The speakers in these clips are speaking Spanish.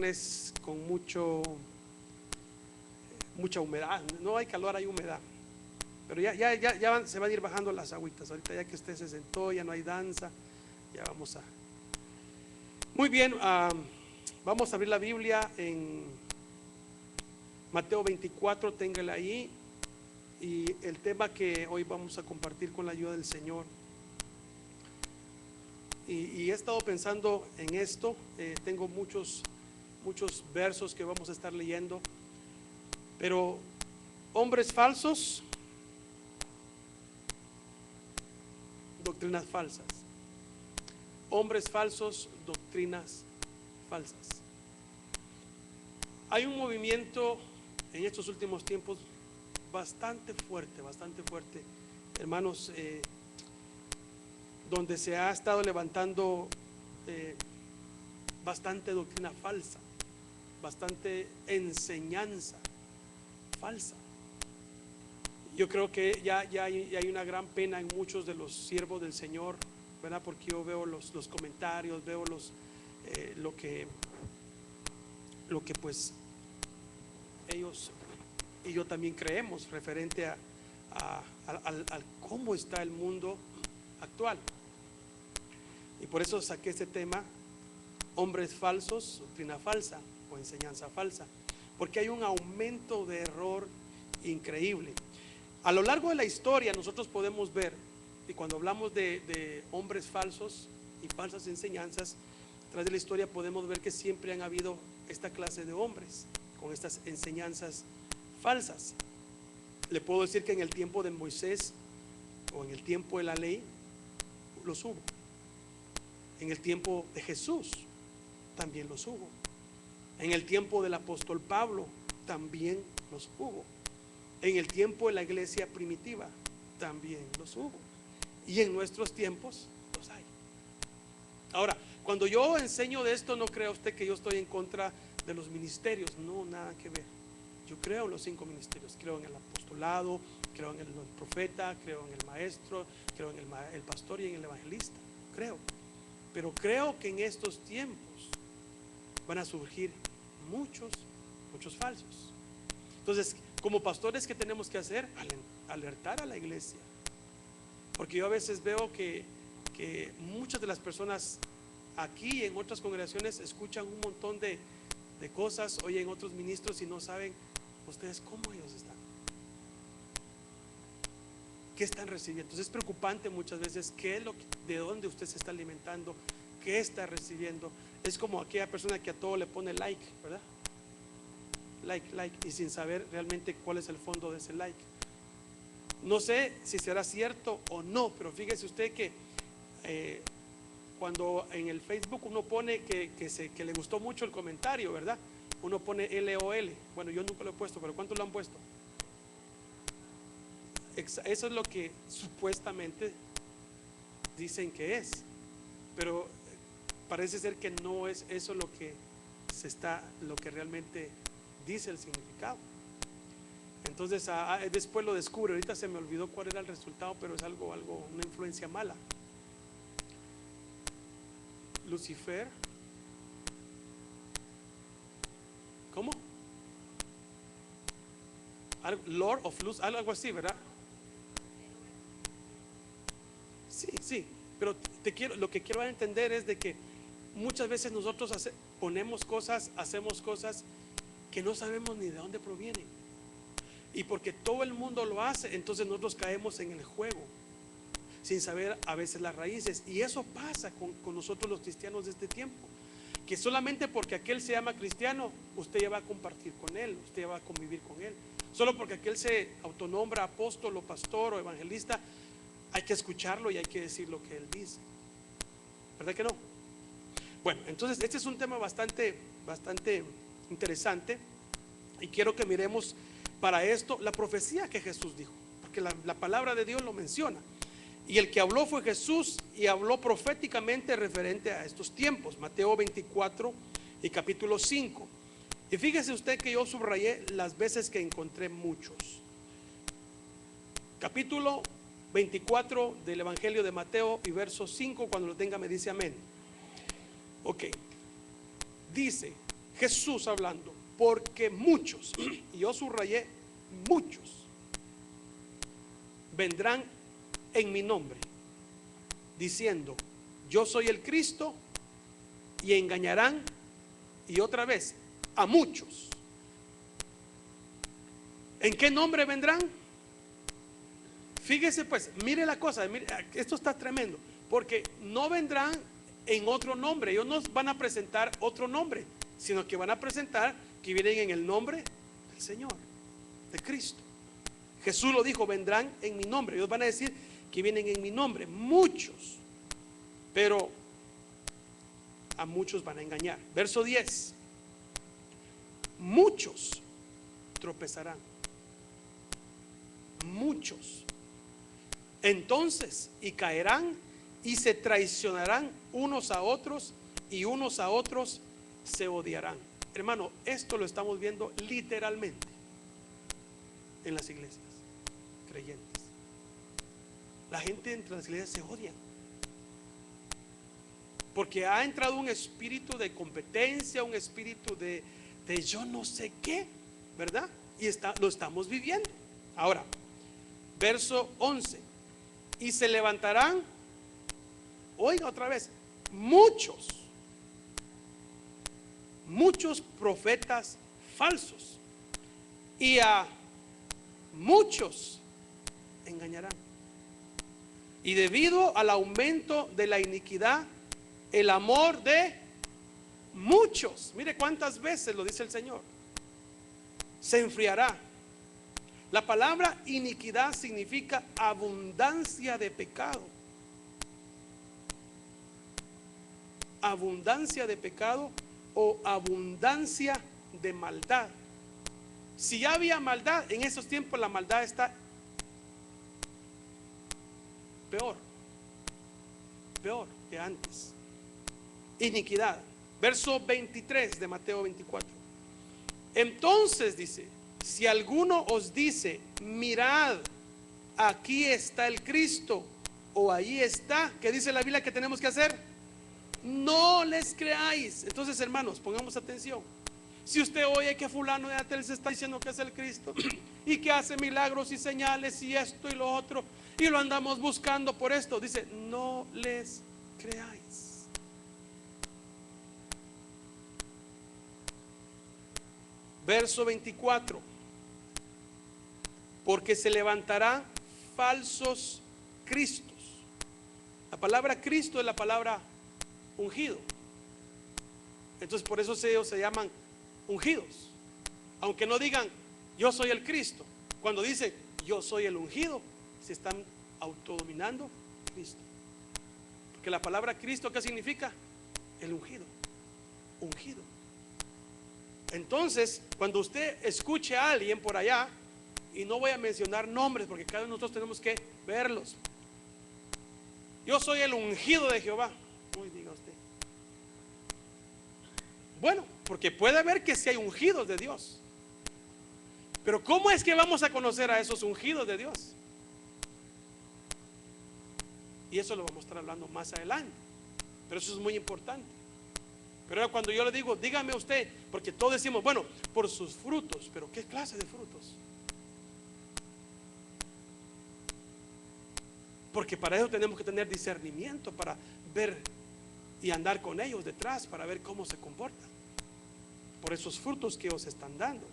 viernes con mucha humedad. No hay calor, hay humedad. Pero se van a ir bajando las agüitas. Ahorita ya que usted se sentó, ya no hay danza. Ya vamos a... Muy bien, vamos a abrir la Biblia en Mateo 24, téngala ahí. Y el tema que hoy vamos a compartir con la ayuda del Señor. Y he estado pensando en esto. Tengo muchos versos que vamos a estar leyendo. Pero hombres falsos, doctrinas falsas. Hombres falsos, doctrinas falsas. Hay un movimiento en estos últimos tiempos bastante fuerte, hermanos, donde se ha estado levantando bastante doctrina falsa, bastante enseñanza falsa. Yo creo que ya hay una gran pena en muchos de los siervos del Señor, ¿verdad? Porque yo veo los comentarios, veo lo que pues ellos y yo también creemos referente a cómo está el mundo actual. Y por eso saqué este tema, hombres falsos, doctrina falsa o enseñanza falsa, porque hay un aumento de error increíble. A lo largo de la historia nosotros podemos ver, y cuando hablamos de hombres falsos y falsas enseñanzas, a través de la historia podemos ver que siempre han habido esta clase de hombres con estas enseñanzas falsas. Le puedo decir que en el tiempo de Moisés o en el tiempo de la ley los hubo. En el tiempo de Jesús también los hubo. En el tiempo del apóstol Pablo también los hubo. En el tiempo de la iglesia primitiva también los hubo. Y en nuestros tiempos los hay. Ahora, cuando yo enseño de esto, no crea usted que yo estoy en contra de los ministerios. No, nada que ver. Yo creo en los 5 ministerios. Creo en el apostolado, creo en el profeta, creo en el maestro, creo en el pastor y en el evangelista. Creo. Pero creo que en estos tiempos van a surgir muchos falsos. Entonces, como pastores, ¿qué tenemos que hacer? Alertar a la iglesia. Porque yo a veces veo que muchas de las personas aquí y en otras congregaciones escuchan un montón de cosas, oyen otros ministros y no saben ustedes cómo ellos están, qué están recibiendo. Entonces es preocupante muchas veces de dónde usted se está alimentando, qué está recibiendo. Es como aquella persona que a todo le pone like, ¿verdad? Like, y sin saber realmente cuál es el fondo de ese like. No sé si será cierto o no, pero fíjese usted que cuando en el Facebook uno pone que le gustó mucho el comentario, ¿verdad? Uno pone LOL. Bueno, yo nunca lo he puesto, pero ¿cuántos lo han puesto? Eso es lo que supuestamente dicen que es, pero parece ser que no es eso lo que realmente dice el significado. Entonces después lo descubre. Ahorita se me olvidó cuál era el resultado, pero es algo una influencia mala. Lucifer, ¿cómo? Lord of Luz, algo así, ¿verdad? Sí, pero lo que quiero entender es de que muchas veces nosotros hacemos cosas que no sabemos ni de dónde provienen. Y porque todo el mundo lo hace, entonces nosotros caemos en el juego sin saber a veces las raíces. Y eso pasa con nosotros los cristianos de este tiempo, que solamente porque aquel se llama cristiano, usted ya va a compartir con él, usted ya va a convivir con él. Solo porque aquel se autonombra apóstol o pastor o evangelista, hay que escucharlo y hay que decir lo que él dice. ¿Verdad que no? Bueno, entonces este es un tema bastante interesante, y quiero que miremos para esto la profecía que Jesús dijo, porque la palabra de Dios lo menciona. Y el que habló fue Jesús, y habló proféticamente referente a estos tiempos. Mateo 24 y capítulo 5. Y fíjese usted que yo subrayé las veces que encontré muchos. Capítulo 24 del Evangelio de Mateo y verso 5. Cuando lo tenga me dice amén. Ok. Dice Jesús hablando, porque muchos, y yo subrayé muchos, vendrán en mi nombre, diciendo, yo soy el Cristo, y engañarán, y otra vez, a muchos. ¿En qué nombre vendrán? Fíjese pues, mire la cosa, mire, esto está tremendo, porque no vendrán en otro nombre, ellos no van a presentar otro nombre, sino que van a presentar que vienen en el nombre del Señor, de Cristo. Jesús lo dijo, vendrán en mi nombre, ellos van a decir que vienen en mi nombre, muchos, pero a muchos van a engañar. Verso 10, muchos tropezarán, muchos. Entonces, y caerán y se traicionarán unos a otros, y unos a otros se odiarán. Hermano, esto lo estamos viendo literalmente en las iglesias creyentes. La gente entre las iglesias se odia porque ha entrado un espíritu de competencia, un espíritu de yo no sé qué, ¿verdad? Y lo estamos viviendo. Ahora, verso 11, y se levantarán, oiga otra vez, muchos profetas falsos, y a muchos engañarán. Y debido al aumento de la iniquidad, el amor de muchos, mire cuántas veces lo dice el Señor, se enfriará. La palabra iniquidad significa abundancia de pecado. Abundancia de pecado o abundancia de maldad. Si ya había maldad, en esos tiempos la maldad está peor que antes. Iniquidad. Verso 23 de Mateo 24. Entonces dice, si alguno os dice, mirad, aquí está el Cristo, o ahí está, ¿qué dice la Biblia que tenemos que hacer? No les creáis. Entonces, hermanos, pongamos atención. Si usted oye que fulano de Atel se está diciendo que es el Cristo y que hace milagros y señales y esto y lo otro, y lo andamos buscando por esto, dice, no les creáis. Verso 24, porque se levantarán falsos cristos. La palabra Cristo es la palabra ungido. Entonces por eso ellos se llaman ungidos. Aunque no digan yo soy el Cristo, cuando dicen yo soy el ungido, se están autodominando Cristo. Porque la palabra Cristo, ¿qué significa? El ungido. Ungido. Entonces, cuando usted escuche a alguien por allá, y no voy a mencionar nombres porque cada uno de nosotros tenemos que verlos. Yo soy el ungido de Jehová. Uy, diga usted. Bueno, porque puede haber que sí hay ungidos de Dios. Pero ¿cómo es que vamos a conocer a esos ungidos de Dios? Y eso lo vamos a estar hablando más adelante. Pero eso es muy importante. Pero cuando yo le digo, dígame usted, porque todos decimos, bueno, por sus frutos, pero ¿qué clase de frutos? Porque para eso tenemos que tener discernimiento, para ver y andar con ellos detrás, para ver cómo se comportan, por esos frutos que os están dando.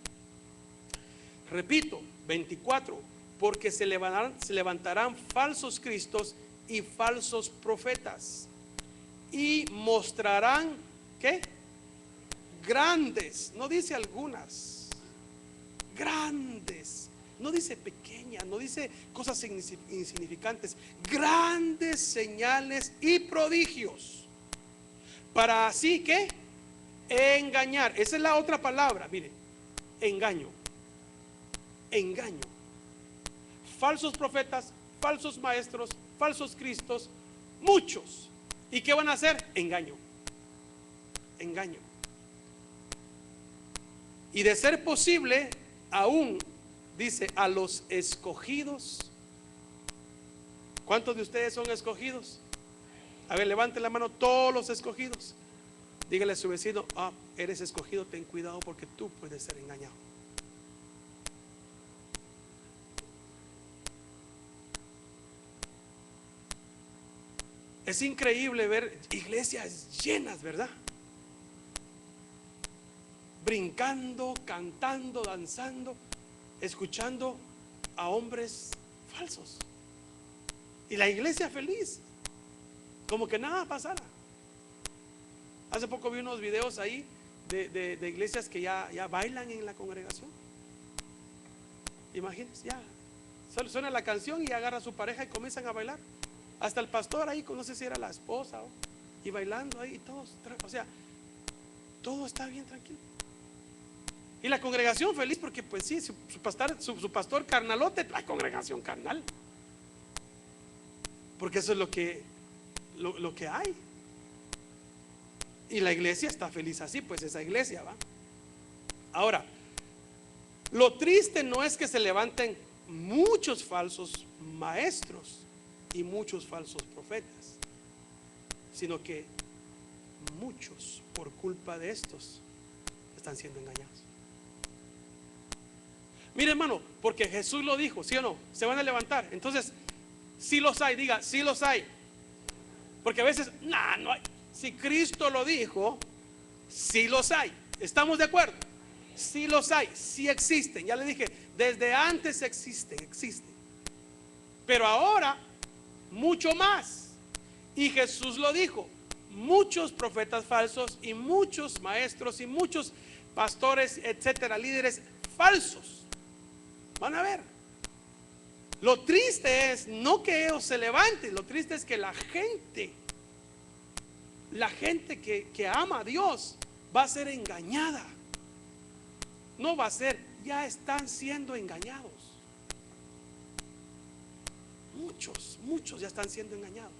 Repito, 24, porque se levantarán falsos cristos y falsos profetas, y mostrarán, ¿qué? Grandes, no dice algunas, grandes, no dice pequeñas, no dice cosas insignificantes, grandes señales y prodigios, para así que engañar. Esa es la otra palabra, mire, engaño, engaño. Falsos profetas, falsos maestros, falsos cristos, muchos. ¿Y qué van a hacer? Engaño, engaño. Y de ser posible, aún dice a los escogidos. ¿Cuántos de ustedes son escogidos? A ver, levanten la mano todos los escogidos. Dígale a su vecino: ah, eres escogido, ten cuidado porque tú puedes ser engañado. Es increíble ver iglesias llenas, ¿verdad? Brincando, cantando, danzando, escuchando a hombres falsos. Y la iglesia feliz, como que nada pasara. Hace poco vi unos videos ahí de iglesias que ya bailan en la congregación. Imagínense, ya suena la canción y agarra a su pareja y comienzan a bailar. Hasta el pastor ahí, no sé si era la esposa, y bailando ahí, y todos, o sea, todo está bien tranquilo. Y la congregación feliz porque pues sí, su pastor carnalote, la congregación carnal. Porque eso es lo que hay. Y la iglesia está feliz así, pues esa iglesia va. Ahora, lo triste no es que se levanten muchos falsos maestros y muchos falsos profetas, sino que muchos, por culpa de estos, están siendo engañados. Mire, hermano, porque Jesús lo dijo, ¿sí o no? Se van a levantar. Entonces, sí los hay, diga, sí los hay. Porque a veces, no hay. Si Cristo lo dijo, sí los hay. ¿Estamos de acuerdo? Sí los hay, sí existen. Ya le dije, desde antes existen. Pero ahora, mucho más. Y Jesús lo dijo: muchos profetas falsos y muchos maestros y muchos pastores, etcétera, líderes falsos. Van a ver. Lo triste es no que ellos se levanten, lo triste es que la gente que ama a Dios va a ser engañada. No va a ser, ya están siendo engañados. Muchos ya están siendo engañados.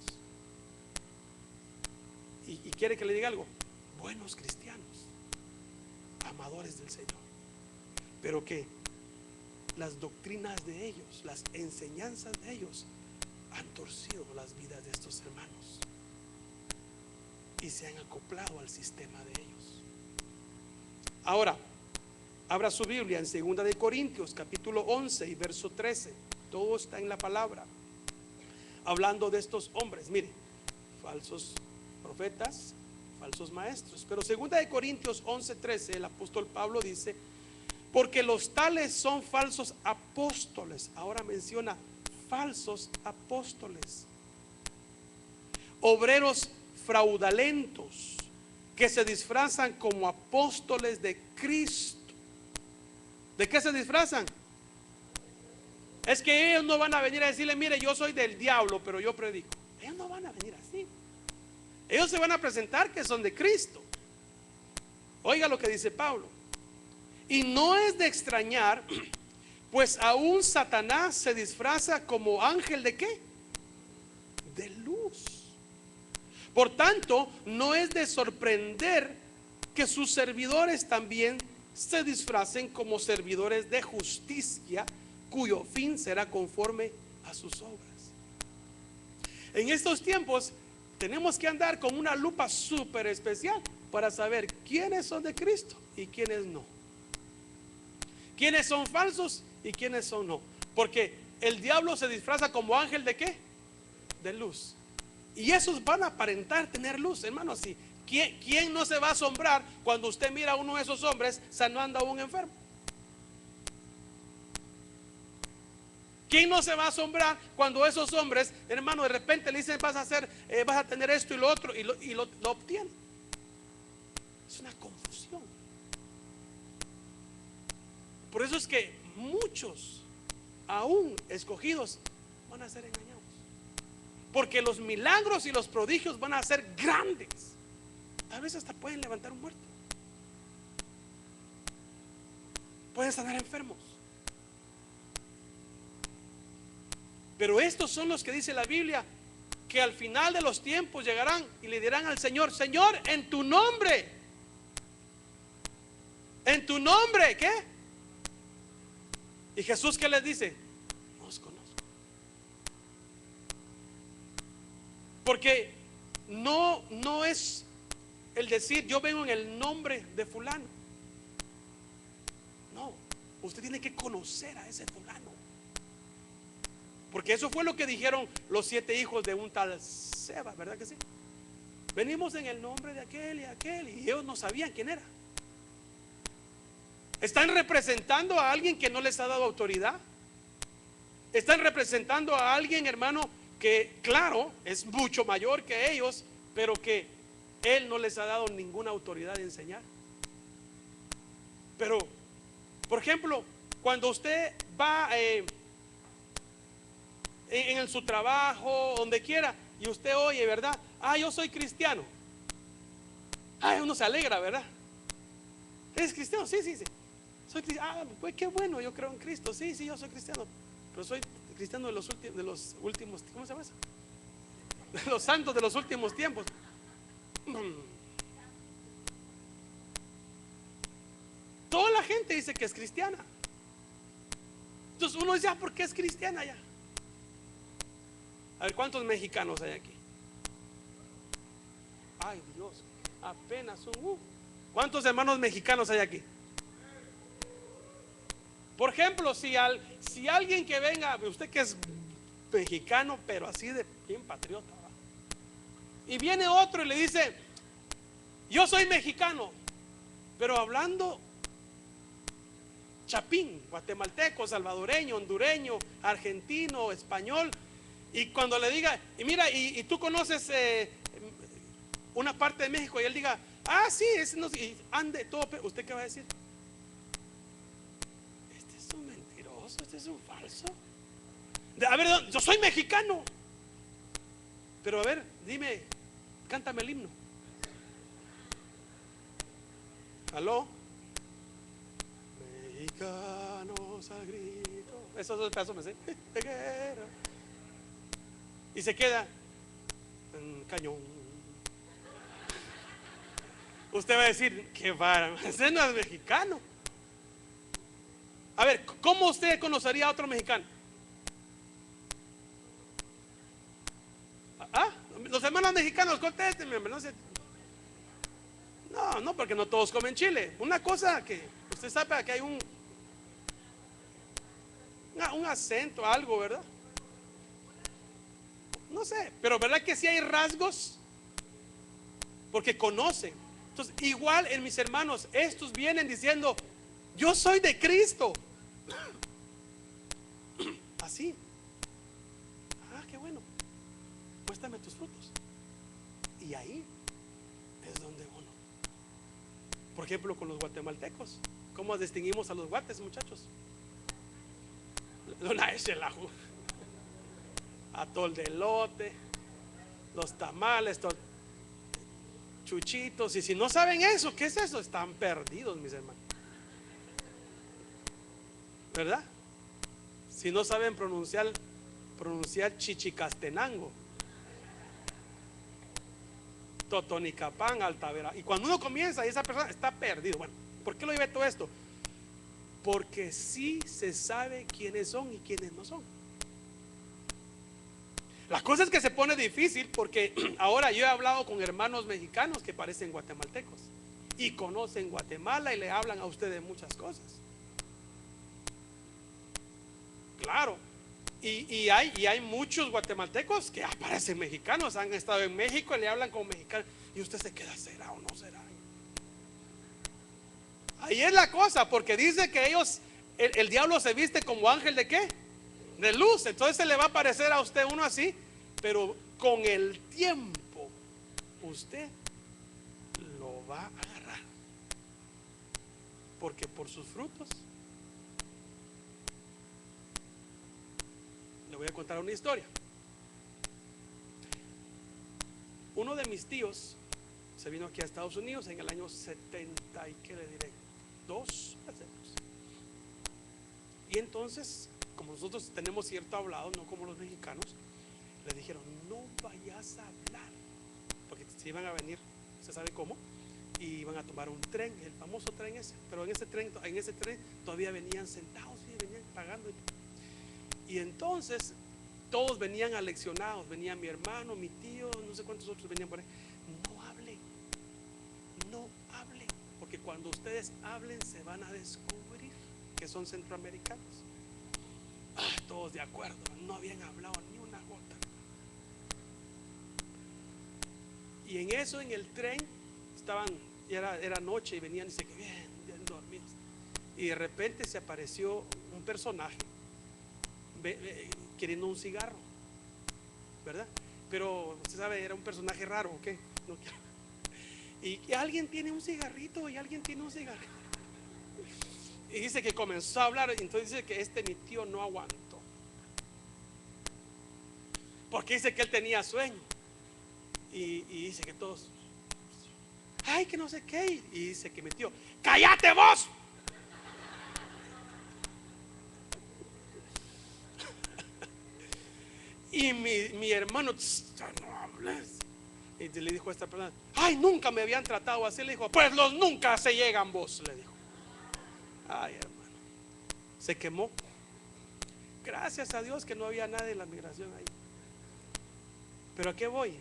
Y quiere que le diga algo: buenos cristianos, amadores del Señor, pero que las doctrinas de ellos, las enseñanzas de ellos han torcido las vidas de estos hermanos y se han acoplado al sistema de ellos. Ahora, abra su Biblia en 2 de Corintios capítulo 11 y verso 13. Todo está en la palabra, hablando de estos hombres. Mire, falsos profetas, falsos maestros. Pero 2 de Corintios 11, 13, el apóstol Pablo dice: porque los tales son falsos apóstoles. Ahora menciona falsos apóstoles, obreros fraudulentos, que se disfrazan como apóstoles de Cristo. ¿De qué se disfrazan? Es que ellos no van a venir a decirle: mire, yo soy del diablo, pero yo predico. Ellos no van a venir así. Ellos se van a presentar que son de Cristo. Oiga lo que dice Pablo: y no es de extrañar, pues aún Satanás se disfraza como ángel ¿de qué? De luz. Por tanto, no es de sorprender que sus servidores también se disfracen como servidores de justicia, cuyo fin será conforme a sus obras. En estos tiempos tenemos que andar con una lupa súper especial para saber quiénes son de Cristo y quiénes no, quiénes son falsos y quiénes son no. Porque el diablo se disfraza como ángel ¿de qué? De luz. Y esos van a aparentar tener luz, hermano. Así, ¿quién no se va a asombrar cuando usted mira a uno de esos hombres sanando a un enfermo? ¿Quién no se va a asombrar cuando esos hombres, hermano, de repente le dicen: vas a tener esto y lo otro, y lo obtienen? Es una confusión. Por eso es que muchos, aún escogidos, van a ser engañados. Porque los milagros y los prodigios van a ser grandes. Tal vez hasta pueden levantar un muerto, pueden sanar enfermos. Pero estos son los que dice la Biblia que al final de los tiempos llegarán y le dirán al Señor: Señor, en tu nombre, ¿qué? Y Jesús, ¿qué les dice? No os conozco. Porque no es el decir yo vengo en el nombre de fulano. No, usted tiene que conocer a ese fulano, porque eso fue lo que dijeron los 7 hijos de un tal Seba, ¿verdad que sí? Venimos en el nombre de aquel, y ellos no sabían quién era. Están representando a alguien que no les ha dado autoridad. Están representando a alguien, hermano, que claro, es mucho mayor que ellos, pero que él no les ha dado ninguna autoridad de enseñar. Pero, por ejemplo, cuando usted va en su trabajo, donde quiera, y usted oye, ¿verdad? Ah, yo soy cristiano. Ah, uno se alegra, ¿verdad? ¿Eres cristiano? Sí, sí, sí. Soy cristiano. Ah, pues qué bueno, yo creo en Cristo. Sí, sí, yo soy cristiano. Pero soy cristiano de los últimos, ¿cómo se llama eso? De los santos de los últimos tiempos. Toda la gente dice que es cristiana. Entonces uno dice, ah, ¿por qué es cristiana ya? A ver, ¿cuántos mexicanos hay aquí? Ay, Dios, apenas un. ¿Cuántos hermanos mexicanos hay aquí? Por ejemplo, si alguien que venga, usted que es mexicano, pero así de bien patriota, ¿verdad? Y viene otro y le dice, yo soy mexicano, pero hablando chapín, guatemalteco, salvadoreño, hondureño, argentino, español. Y cuando le diga, y mira, y tú conoces una parte de México, y él diga, ah, sí, ese no, y ande todo, ¿usted qué va a decir? Este es un mentiroso, este es un falso. A ver, yo soy mexicano, pero a ver, dime, cántame el himno. ¿Aló? Mexicanos al grito. Esos dos pedazos me sé. De guerra. Y se queda en cañón. Usted va a decir, qué vara, ese no es mexicano. A ver, ¿cómo usted conocería a otro mexicano? ¿Ah? Los hermanos mexicanos, contéstenme. No, porque no todos comen chile. Una cosa que usted sabe que hay un acento, algo, ¿verdad? No sé, pero ¿verdad que sí hay rasgos? Porque conocen. Entonces, igual en mis hermanos, estos vienen diciendo, yo soy de Cristo. Así. Ah, qué bueno. Muéstrame tus frutos. Y ahí es donde uno. Por ejemplo, con los guatemaltecos, ¿cómo distinguimos a los guates, muchachos? Atol de elote, los tamales, chuchitos. Y si no saben eso, ¿qué es eso? Están perdidos, mis hermanos, ¿verdad? Si no saben pronunciar chichicastenango, Totonicapán, Altavera. Y cuando uno comienza y esa persona está perdido. Bueno, ¿por qué lo llevé todo esto? Porque sí se sabe quiénes son y quiénes no son. La cosa es que se pone difícil porque ahora yo he hablado con hermanos mexicanos que parecen guatemaltecos y conocen Guatemala y le hablan a ustedes muchas cosas. Claro. Y hay muchos guatemaltecos que parecen mexicanos, han estado en México y le hablan como mexicanos. Y usted se queda, ¿será o no será? Ahí es la cosa, porque dice que ellos, el diablo se viste como ángel de ¿qué? De luz. Entonces se le va a aparecer a usted uno así, pero con el tiempo usted lo va a agarrar, porque por sus frutos. Le voy a contar una historia. Uno de mis tíos se vino aquí a Estados Unidos en el año 70 y qué le diré, 2 años. Y entonces, como nosotros tenemos cierto hablado, no como los mexicanos, le dijeron, no vayas a hablar, porque se iban a venir, se sabe cómo, y iban a tomar un tren, el famoso tren ese. Pero en ese tren todavía venían sentados y venían pagando. Y entonces todos venían aleccionados, venía mi hermano, mi tío, no sé cuántos otros venían por ahí. No hablen, cuando ustedes hablen se van a descubrir que son centroamericanos. Todos de acuerdo, no habían hablado ni una gota. Y en eso, en el tren, estaban, era noche y venían, dice que bien dormidos. Y de repente se apareció un personaje queriendo un cigarro, ¿verdad? Pero usted sabe, era un personaje raro, ¿ok? No quiero. Y alguien tiene un cigarrito, y alguien tiene un cigarrito. Y dice que comenzó a hablar. Entonces dice que mi tío no aguantó, porque dice que él tenía sueño. Y dice que todos, ay, que no sé qué. Y dice que mi tío, cállate vos. Y mi hermano, no hables. Y le dijo a esta persona, ay, nunca me habían tratado así. Le dijo, pues los nunca se llegan vos, le dijo. Ay, hermano, se quemó. Gracias a Dios que no había nadie en la migración ahí. Pero ¿a qué voy?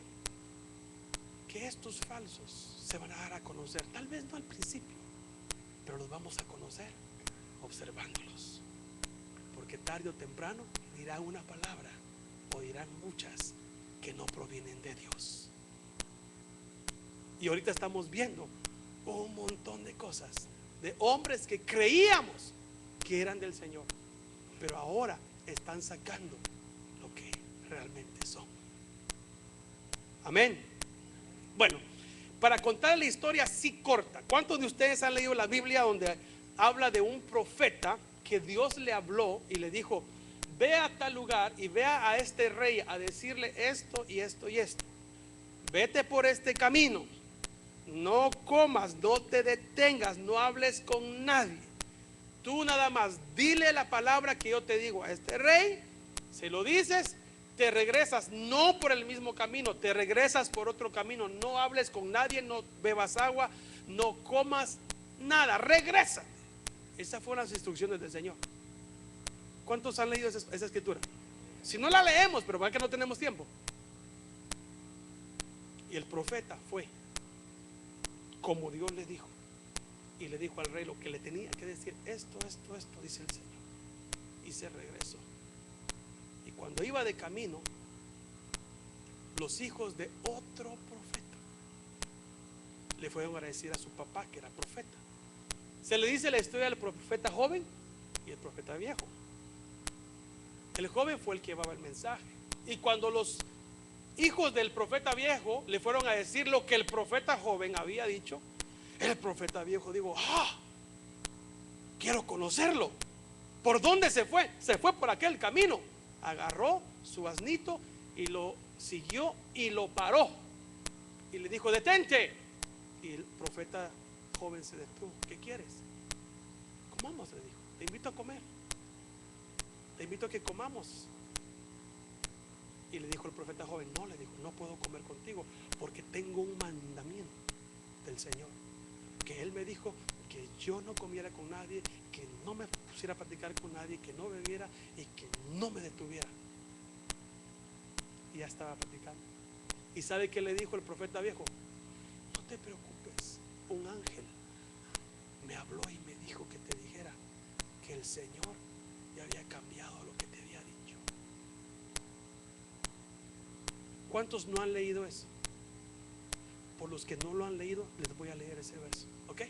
Que estos falsos se van a dar a conocer, tal vez no al principio, pero los vamos a conocer observándolos, porque tarde o temprano dirán una palabra o dirán muchas que no provienen de Dios. Y ahorita estamos viendo un montón de cosas de hombres que creíamos que eran del Señor, pero ahora están sacando lo que realmente son. Amén. Bueno, para contar la historia así corta, ¿cuántos de ustedes han leído la Biblia donde habla de un profeta que Dios le habló y le dijo, ve a tal lugar y vea a este rey a decirle esto y esto y esto? Vete por este camino, no comas, no te detengas, no hables con nadie. Tú nada más dile la palabra que yo te digo a este rey, se lo dices, te regresas, no por el mismo camino, te regresas por otro camino. No hables con nadie, no bebas agua, no comas nada, regrésate. Esas fueron las instrucciones del Señor. ¿Cuántos han leído esa escritura? Si no la leemos, pero para que no tenemos tiempo. Y el profeta fue como Dios le dijo, y le dijo al rey lo que le tenía que decir. Esto, dice el Señor. Y se regresó. Y cuando iba de camino, los hijos de otro profeta le fueron a decir a su papá, que era profeta. Se le dice la historia del profeta joven y el profeta viejo. El joven fue el que llevaba el mensaje. Y cuando los hijos del profeta viejo le fueron a decir lo que el profeta joven había dicho, el profeta viejo dijo, quiero conocerlo. ¿Por dónde se fue? Se fue por aquel camino. Agarró su asnito y lo siguió y lo paró y le dijo, detente. Y el profeta joven se detuvo. ¿Qué quieres? Comamos, le dijo. Te invito a comer, te invito a que comamos. Y le dijo el profeta joven, no, le dijo, no puedo comer contigo porque tengo un mandamiento del Señor, que Él me dijo que yo no comiera con nadie, que no me pusiera a platicar con nadie, que no bebiera y que no me detuviera. Y ya estaba platicando. ¿Y sabe qué le dijo el profeta viejo? No te preocupes, un ángel me habló y me dijo que te dijera que el Señor ya había cambiado lo que te había dicho. ¿Cuántos no han leído eso? Por los que no lo han leído, les voy a leer ese verso, ¿ok?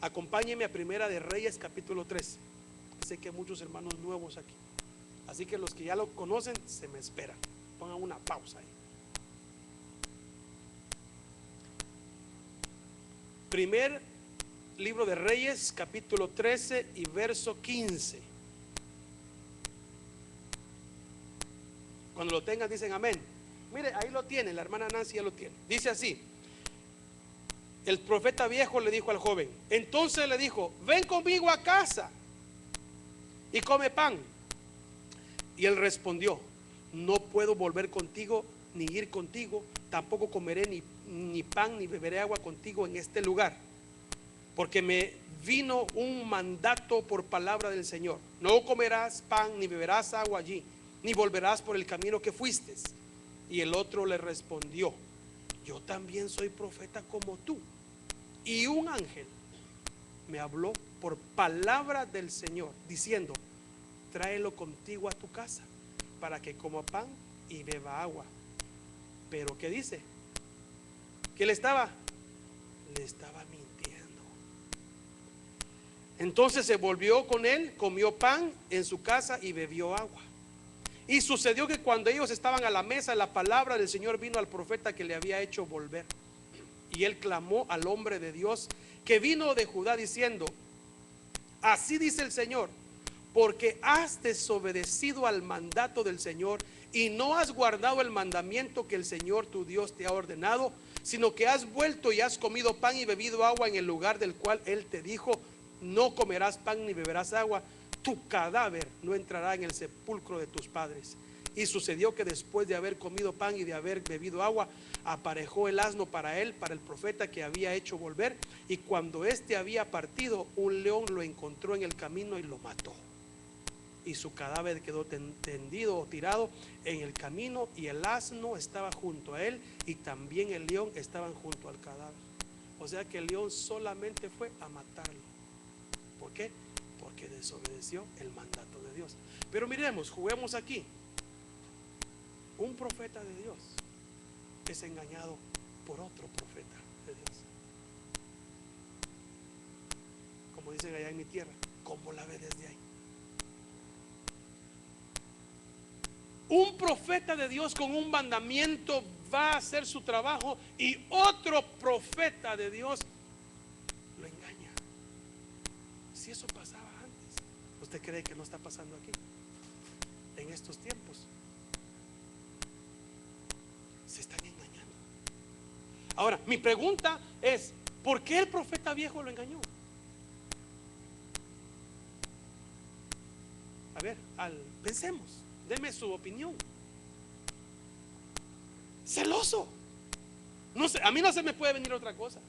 Acompáñenme a Primera de Reyes capítulo 3. Sé que hay muchos hermanos nuevos aquí, así que los que ya lo conocen se me esperan. Pongan una pausa ahí. Primer libro de Reyes capítulo 13 y verso 15. Cuando lo tengan dicen amén. Mire, ahí lo tiene, la hermana Nancy ya lo tiene. Dice así: el profeta viejo le dijo al joven, entonces le dijo, ven conmigo a casa y come pan. Y él respondió, no puedo volver contigo ni ir contigo, tampoco comeré ni pan ni beberé agua contigo en este lugar, porque me vino un mandato por palabra del Señor, no comerás pan ni beberás agua allí, ni volverás por el camino que fuiste. Y el otro le respondió, yo también soy profeta como tú, y un ángel me habló por palabra del Señor, diciendo: tráelo contigo a tu casa, para que coma pan y beba agua. Pero ¿qué dice? Que le estaba mintiendo. Entonces se volvió con él, comió pan en su casa y bebió agua. Y sucedió que cuando ellos estaban a la mesa, la palabra del Señor vino al profeta que le había hecho volver. Y él clamó al hombre de Dios que vino de Judá, diciendo: así dice el Señor, porque has desobedecido al mandato del Señor y no has guardado el mandamiento que el Señor tu Dios te ha ordenado, sino que has vuelto y has comido pan y bebido agua en el lugar del cual Él te dijo: no comerás pan ni beberás agua, tu cadáver no entrará en el sepulcro de tus padres. Y sucedió que después de haber comido pan y de haber bebido agua, aparejó el asno para él, para el profeta que había hecho volver. Y cuando éste había partido, un león lo encontró en el camino y lo mató. Y su cadáver quedó tendido o tirado en el camino, y el asno estaba junto a él, y también el león estaban junto al cadáver. O sea que el león solamente fue a matarlo. ¿Por qué? Porque desobedeció el mandato de Dios. Pero miremos, juguemos aquí. Un profeta de Dios es engañado por otro profeta de Dios. Como dicen allá en mi tierra, ¿cómo la ve desde ahí? Un profeta de Dios con un mandamiento va a hacer su trabajo, y otro profeta de Dios lo engaña. Si eso pasaba antes, ¿usted cree que no está pasando aquí? En estos tiempos se están engañando. Ahora, mi pregunta es: ¿por qué el profeta viejo lo engañó? A ver, pensemos, deme su opinión. Celoso. No sé, a mí no se me puede venir otra cosa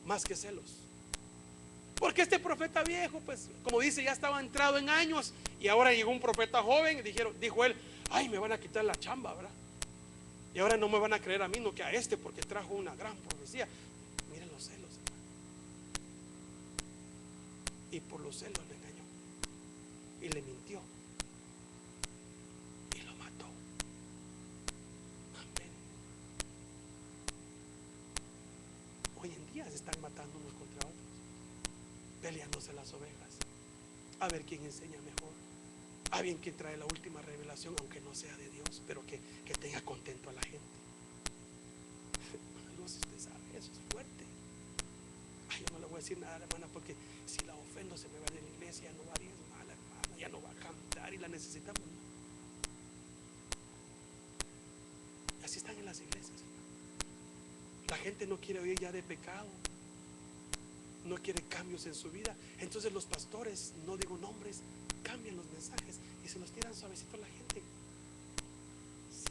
más que celos. Porque este profeta viejo, pues, como dice, ya estaba entrado en años, y ahora llegó un profeta joven y dijo él: ay, me van a quitar la chamba, ¿verdad? Y ahora no me van a creer a mí, no que a este, porque trajo una gran profecía. Miren los celos, hermano. Y por los celos le engañó y le mintió y lo mató. Amén. Hoy en día se están matando unos contra otros, peleándose las ovejas, a ver quién enseña mejor, a ver quién trae la última revelación, aunque no sea de Dios, pero que tenga contento a la gente. Usted sabe, eso es fuerte. Ay, yo no le voy a decir nada, hermana, porque si la ofendo se me va de la iglesia, ya no va a diezmar, hermana, ya no va a cantar, y la necesitamos. Y así están en las iglesias, hermano. La gente no quiere oír ya de pecado, no quiere cambios en su vida. Entonces los pastores, no digo nombres, cambian los mensajes y se los tiran suavecito a la gente.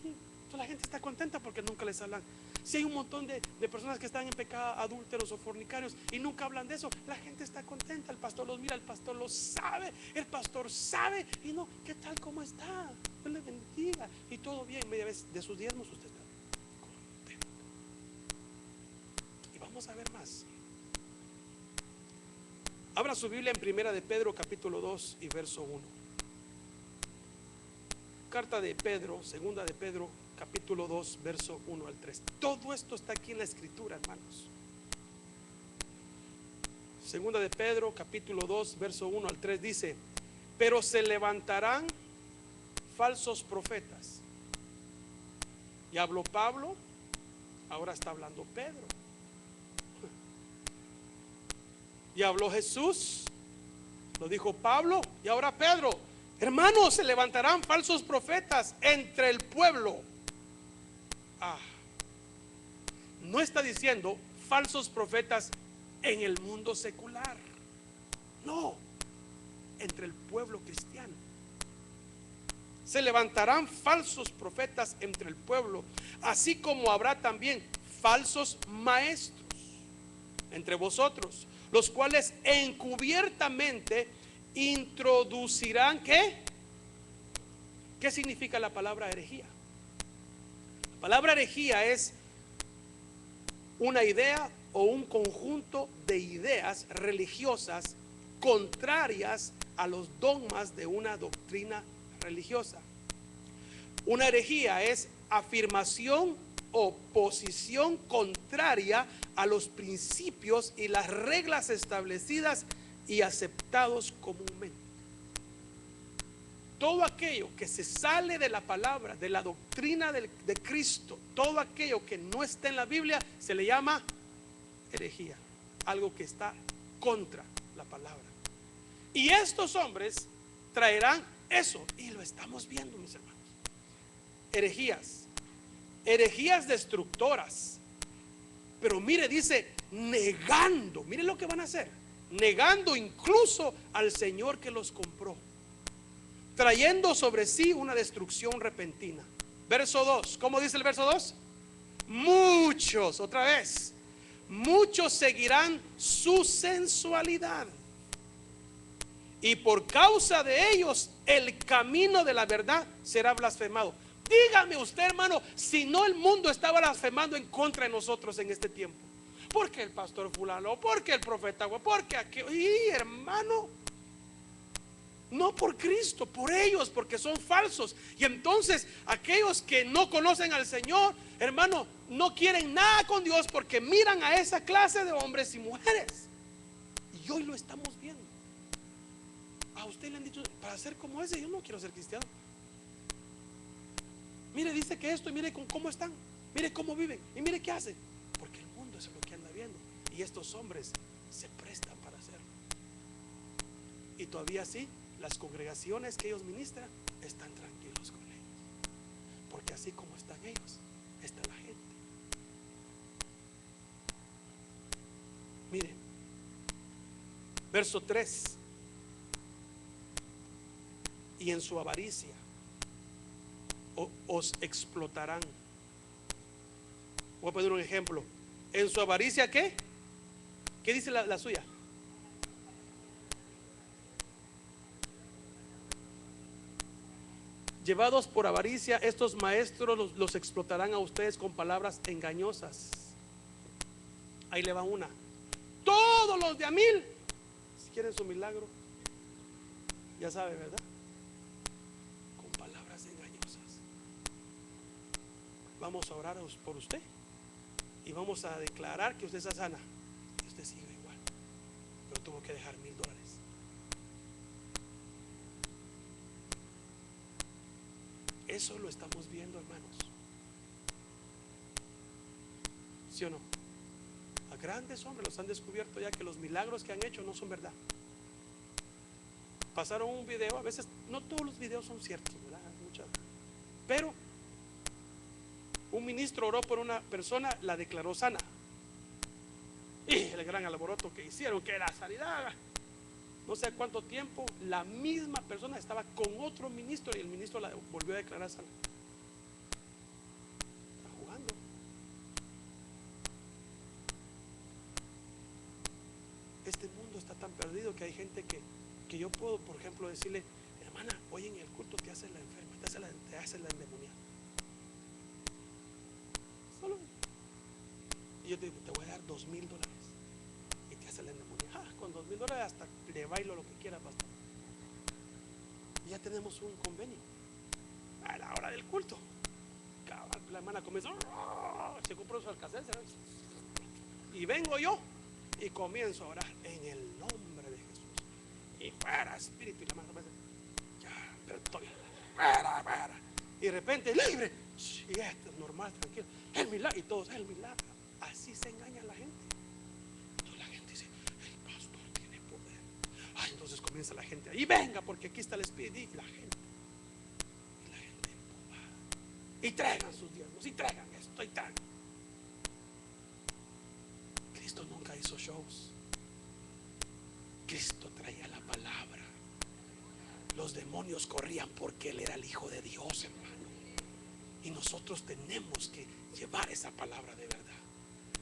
Sí, toda la gente está contenta porque nunca les hablan. Si hay un montón de personas que están en pecado, adúlteros o fornicarios, y nunca hablan de eso, la gente está contenta. El pastor los mira, el pastor los sabe, el pastor sabe, y no, ¿qué tal? ¿Cómo está? Dios le bendiga, y todo bien. Media vez de sus diezmos usted está contento. Y vamos a ver más. Abra su Biblia en Primera de Pedro, capítulo 2 y verso 1. Carta de Pedro, Segunda de Pedro, capítulo 2, verso 1 al 3. Todo esto está aquí en la escritura, hermanos. Segunda de Pedro, capítulo 2, verso 1 al 3 dice: pero se levantarán falsos profetas. Y habló Pablo, ahora está hablando Pedro. Y habló Jesús, lo dijo Pablo, y ahora Pedro. Hermanos, se levantarán falsos profetas entre el pueblo. No está diciendo falsos profetas en el mundo secular, no, entre el pueblo cristiano. Se levantarán falsos profetas entre el pueblo, así como habrá también falsos maestros entre vosotros, los cuales encubiertamente introducirán ¿qué? ¿Qué significa la palabra herejía? La palabra herejía es una idea o un conjunto de ideas religiosas contrarias a los dogmas de una doctrina religiosa. Una herejía es afirmación o posición contraria a los principios y las reglas establecidas y aceptados comúnmente. Todo aquello que se sale de la palabra, de la doctrina de Cristo, todo aquello que no está en la Biblia, se le llama herejía, algo que está contra la palabra. Y estos hombres traerán eso, y lo estamos viendo, mis hermanos. Herejías destructoras. Pero mire, dice negando, mire lo que van a hacer, negando incluso al Señor que los compró, trayendo sobre sí una destrucción repentina. Verso 2, ¿cómo dice el verso 2? Muchos, otra vez, muchos seguirán su sensualidad, y por causa de ellos el camino de la verdad será blasfemado. Dígame usted, hermano, si no el mundo estaba blasfemando en contra de nosotros en este tiempo. Porque el pastor fulano, porque el profeta, porque aquello. Y hermano, no por Cristo, por ellos, porque son falsos. Y entonces aquellos que no conocen al Señor, hermano, no quieren nada con Dios porque miran a esa clase de hombres y mujeres. Y hoy lo estamos viendo. A usted le han dicho, para ser como ese, yo no quiero ser cristiano. Mire, dice que esto, y mire cómo están, mire cómo viven, y mire qué hacen. Porque el mundo es lo que anda viendo, y estos hombres se prestan para hacerlo. Y todavía sí, las congregaciones que ellos ministran están tranquilos con ellos, porque así como están ellos, está la gente. Mire, verso 3. Y en su avaricia os explotarán. Voy a poner un ejemplo. En su avaricia, ¿qué? ¿Qué dice la suya? Llevados por avaricia, estos maestros los explotarán a ustedes con palabras engañosas. Ahí le va una. Todos los de a 1000, si quieren su milagro, ya sabe, ¿verdad? Con palabras engañosas. Vamos a orar por usted y vamos a declarar que usted está sana, y usted sigue igual, pero tuvo que dejar $1000. Eso lo estamos viendo, hermanos. ¿Sí o no? A grandes hombres los han descubierto ya que los milagros que han hecho no son verdad. Pasaron un video, a veces no todos los videos son ciertos, ¿verdad? Pero un ministro oró por una persona, la declaró sana, y el gran alboroto que hicieron, que la sanidad, no sé cuánto tiempo, la misma persona estaba con otro ministro y el ministro la volvió a declarar sana. Está jugando. Este mundo está tan perdido que hay gente que yo puedo, por ejemplo, decirle, hermana, hoy en el culto te haces la enferma, te haces la endemoniada. Solo. Y yo te digo, te voy a dar $2000 y te haces la endemoniada. Con $2000 hasta le bailo lo que quiera, pastor. Y ya tenemos un convenio. A la hora del culto, la hermana comenzó, se compró su alcacel, y vengo yo y comienzo a orar en el nombre de Jesús. Y fuera espíritu, y la mano ya, pero estoy fuera. Y de repente libre. Y esto es normal, tranquilo. El milagro, y todos, el milagro. Así se engaña a la gente. Entonces la gente dice, el pastor tiene poder. Ay, entonces comienza la gente ahí, venga, porque aquí está el espíritu. Y la gente empujada. Y traigan sus diezmos, y traigan esto, y traigan. Cristo nunca hizo shows. Cristo traía la palabra. Los demonios corrían porque Él era el Hijo de Dios, hermano. Y nosotros tenemos que llevar esa palabra de verdad.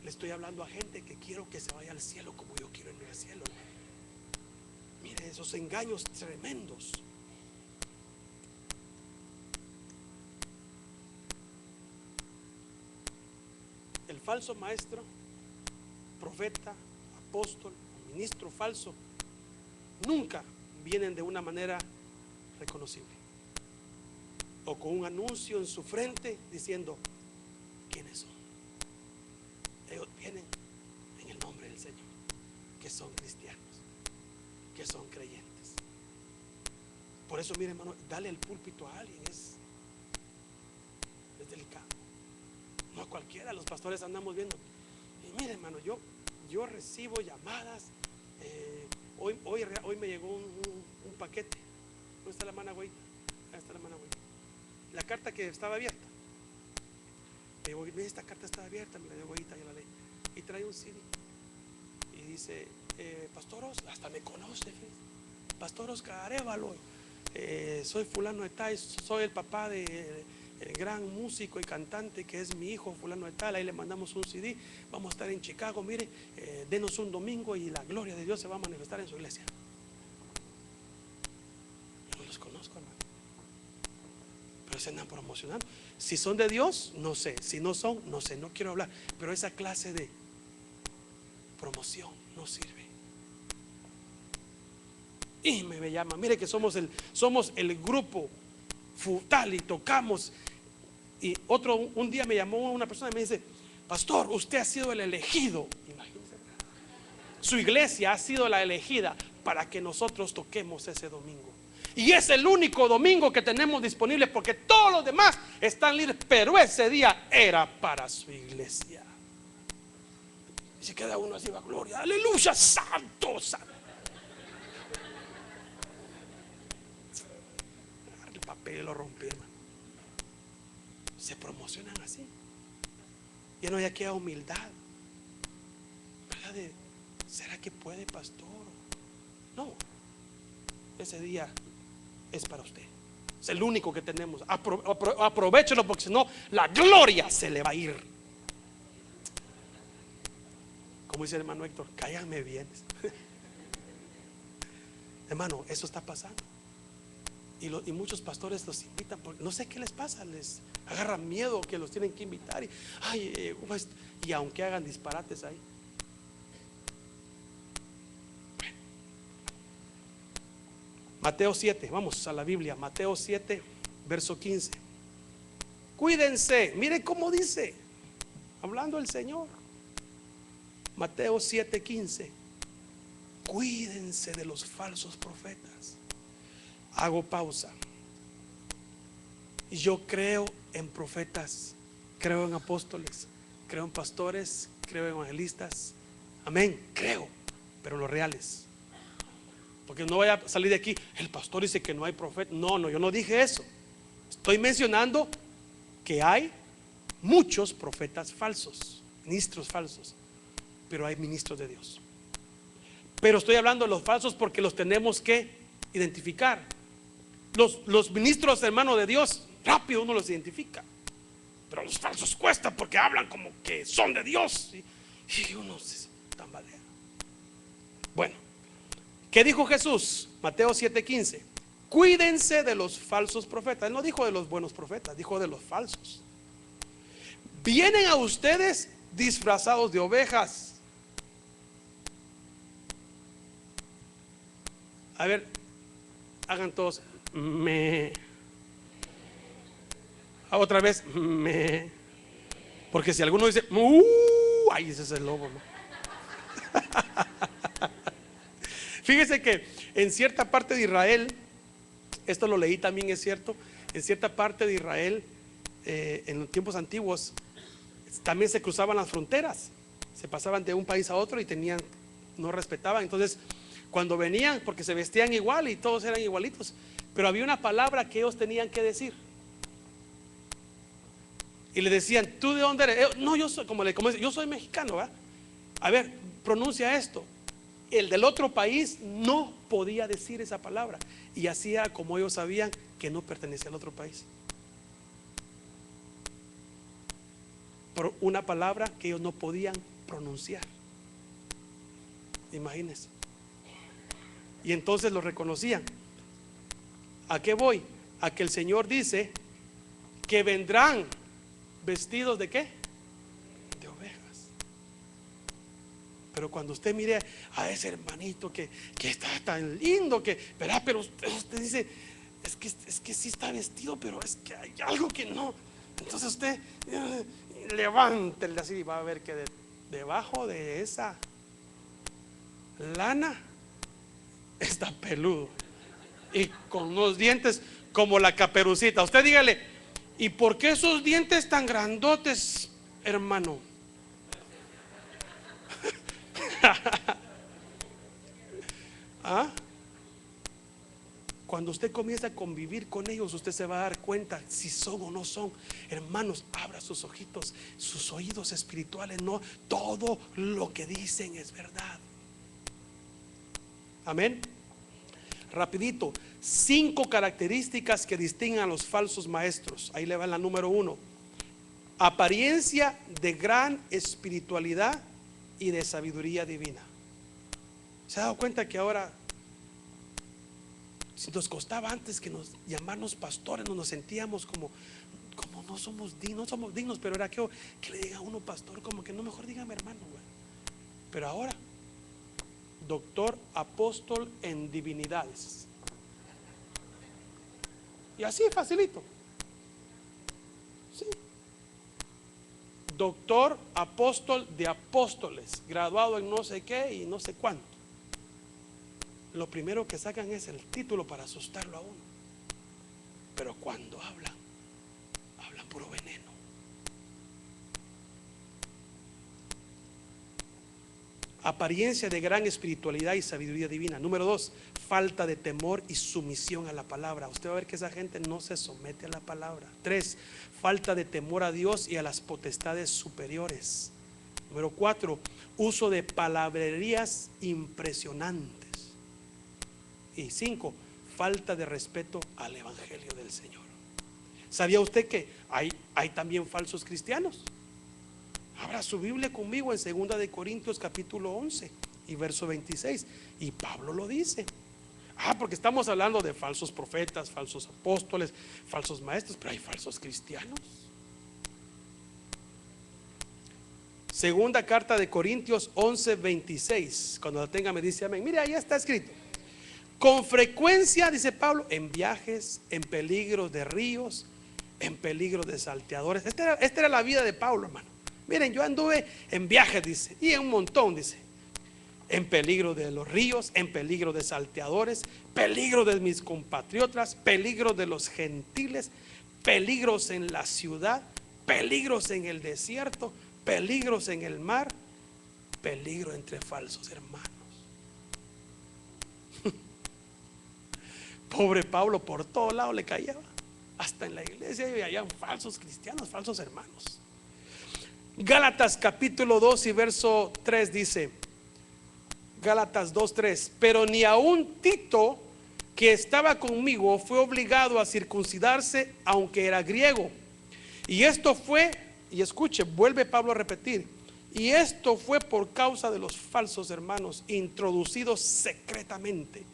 Le estoy hablando a gente que quiero que se vaya al cielo como yo quiero irme al cielo. Mire esos engaños tremendos. El falso maestro profeta, apóstol, ministro falso, nunca vienen de una manera reconocible o con un anuncio en su frente diciendo quiénes son. Ellos vienen en el nombre del Señor, que son cristianos, que son creyentes. Por eso, mire, hermano, dale el púlpito a alguien es delicado. No a cualquiera. Los pastores andamos viendo. Y mire, hermano, yo recibo llamadas. Hoy me llegó un paquete. ¿Dónde está la mano güey? Ahí está la mano güey. La carta que estaba abierta. Le digo, mire, esta carta está abierta. Me la dio güeyita, yo la leí. Y trae un CD. Y dice, Pastor Oscar, hasta me conoce, fíjate. Pastor Oscar Arévalo, soy fulano de tal, soy el papá de el gran músico y cantante que es mi hijo fulano de tal. Ahí le mandamos un CD. Vamos a estar en Chicago, mire, denos un domingo y la gloria de Dios se va a manifestar en su iglesia. Yo no los conozco, hermano, pero se andan promocionando. Si son de Dios, no sé. Si no son, no sé, no quiero hablar. Pero esa clase de promoción no sirve. Y me llama, mire que somos el grupo tal y tocamos. Y un día me llamó una persona y me dice, pastor, usted ha sido el elegido. Imagínense, su iglesia ha sido la elegida para que nosotros toquemos ese domingo. Y es el único domingo que tenemos disponible porque todos los demás están libres, pero ese día era para su iglesia. Y se queda uno así, va, gloria, aleluya, santo, santo. El papel lo rompí, hermano. Se promocionan así. Ya no hay aquella humildad, ¿verdad? ¿Será que puede, pastor? No, ese día es para usted. Es el único que tenemos. Aprovechelo, porque si no, la gloria se le va a ir. Como dice el hermano Héctor, cáiganme bien. Hermano, eso está pasando. Y muchos pastores los invitan porque no sé qué les pasa, les agarran miedo que los tienen que invitar. Y aunque hagan disparates ahí. Bueno. Mateo 7, vamos a la Biblia. Mateo 7, verso 15. Cuídense, mire cómo dice, hablando el Señor. Mateo 7, 15. Cuídense de los falsos profetas. Hago pausa. Y yo creo en profetas, creo en apóstoles, creo en pastores, creo en evangelistas. Amén, creo, pero los reales. Porque no vaya a salir de aquí, el pastor dice que no hay profeta. No, yo no dije eso. Estoy mencionando que hay muchos profetas falsos, ministros falsos, pero hay ministros de Dios. Pero estoy hablando de los falsos porque los tenemos que identificar. Los ministros, hermano, de Dios, rápido uno los identifica. Pero los falsos cuesta porque hablan como que son de Dios y uno se tambalea. Bueno, ¿qué dijo Jesús? Mateo 7:15. Cuídense de los falsos profetas. Él no dijo de los buenos profetas, dijo de los falsos. Vienen a ustedes disfrazados de ovejas. A ver, hagan todos otra vez porque si alguno dice ay, ese es el lobo, ¿no? Fíjese que en cierta parte de Israel, esto lo leí también, es cierto, en cierta parte de Israel, en los tiempos antiguos, también se cruzaban las fronteras, se pasaban de un país a otro y no respetaban. Entonces, cuando venían, porque se vestían igual y todos eran igualitos, pero había una palabra que ellos tenían que decir. Y le decían, ¿tú de dónde eres? No, yo soy, como yo soy mexicano, ¿verdad? A ver, pronuncia esto. El del otro país no podía decir esa palabra y hacía como ellos sabían que no pertenecía al otro país. Por una palabra que ellos no podían pronunciar. Imagínense. Y entonces lo reconocían. ¿A qué voy? A que el Señor dice que vendrán vestidos de ¿qué? De ovejas. Pero cuando usted mire a ese hermanito que está tan lindo, ¿verdad? Pero usted dice, es que sí está vestido, pero es que hay algo que no. Entonces usted levántele así y va a ver que debajo de esa lana está peludo y con unos dientes como la Caperucita. Usted dígale, ¿y por qué esos dientes tan grandotes, hermano? ¿Ah? Cuando usted comienza a convivir con ellos, usted se va a dar cuenta si son o no son. Hermanos, abra sus ojitos, sus oídos espirituales. No todo lo que dicen es verdad. Amén. Rapidito, 5 características que distinguen a los falsos maestros. Ahí le va la número 1. Apariencia de gran espiritualidad y de sabiduría divina. ¿Se ha dado cuenta que ahora, si nos costaba antes que nos llamarnos pastores, nos sentíamos como no somos dignos, pero era que le diga a uno pastor, como que no, mejor dígame hermano, güey. Pero ahora, doctor apóstol en divinidades. Y así facilito. Sí. Doctor apóstol de apóstoles, graduado en no sé qué y no sé cuánto. Lo primero que sacan es el título para asustarlo a uno. Pero cuando hablan puro veneno. Apariencia de gran espiritualidad y sabiduría divina. Número 2, falta de temor y sumisión a la palabra. Usted va a ver que esa gente no se somete a la palabra. 3, falta de temor a Dios y a las potestades superiores. Número 4, uso de palabrerías impresionantes. Y 5, falta de respeto al evangelio del Señor. ¿Sabía usted que hay también falsos cristianos? Abra su Biblia conmigo en 2 de Corintios capítulo 11 y verso 26. Y Pablo lo dice. Porque estamos hablando de falsos profetas, falsos apóstoles, falsos maestros, pero hay falsos cristianos. 2 carta de Corintios 11, 26. Cuando la tenga me dice amén. Mire, ahí está escrito. Con frecuencia, dice Pablo, en viajes, en peligros de ríos, en peligros de salteadores. Esta era la vida de Pablo, hermano. Miren, yo anduve en viajes, dice, y en un montón, dice. En peligro de los ríos, en peligro de salteadores, peligro de mis compatriotas, peligro de los gentiles, peligros en la ciudad, peligros en el desierto, peligros en el mar, peligro entre falsos hermanos. Pobre Pablo, por todo lado le caía, hasta en la iglesia y había falsos cristianos, falsos hermanos. Gálatas capítulo 2 y verso 3 dice, Gálatas 2:3, pero ni aun Tito, que estaba conmigo, fue obligado a circuncidarse, aunque era griego. Y esto fue, y escuche, vuelve Pablo a repetir, y esto fue por causa de los falsos hermanos introducidos secretamente,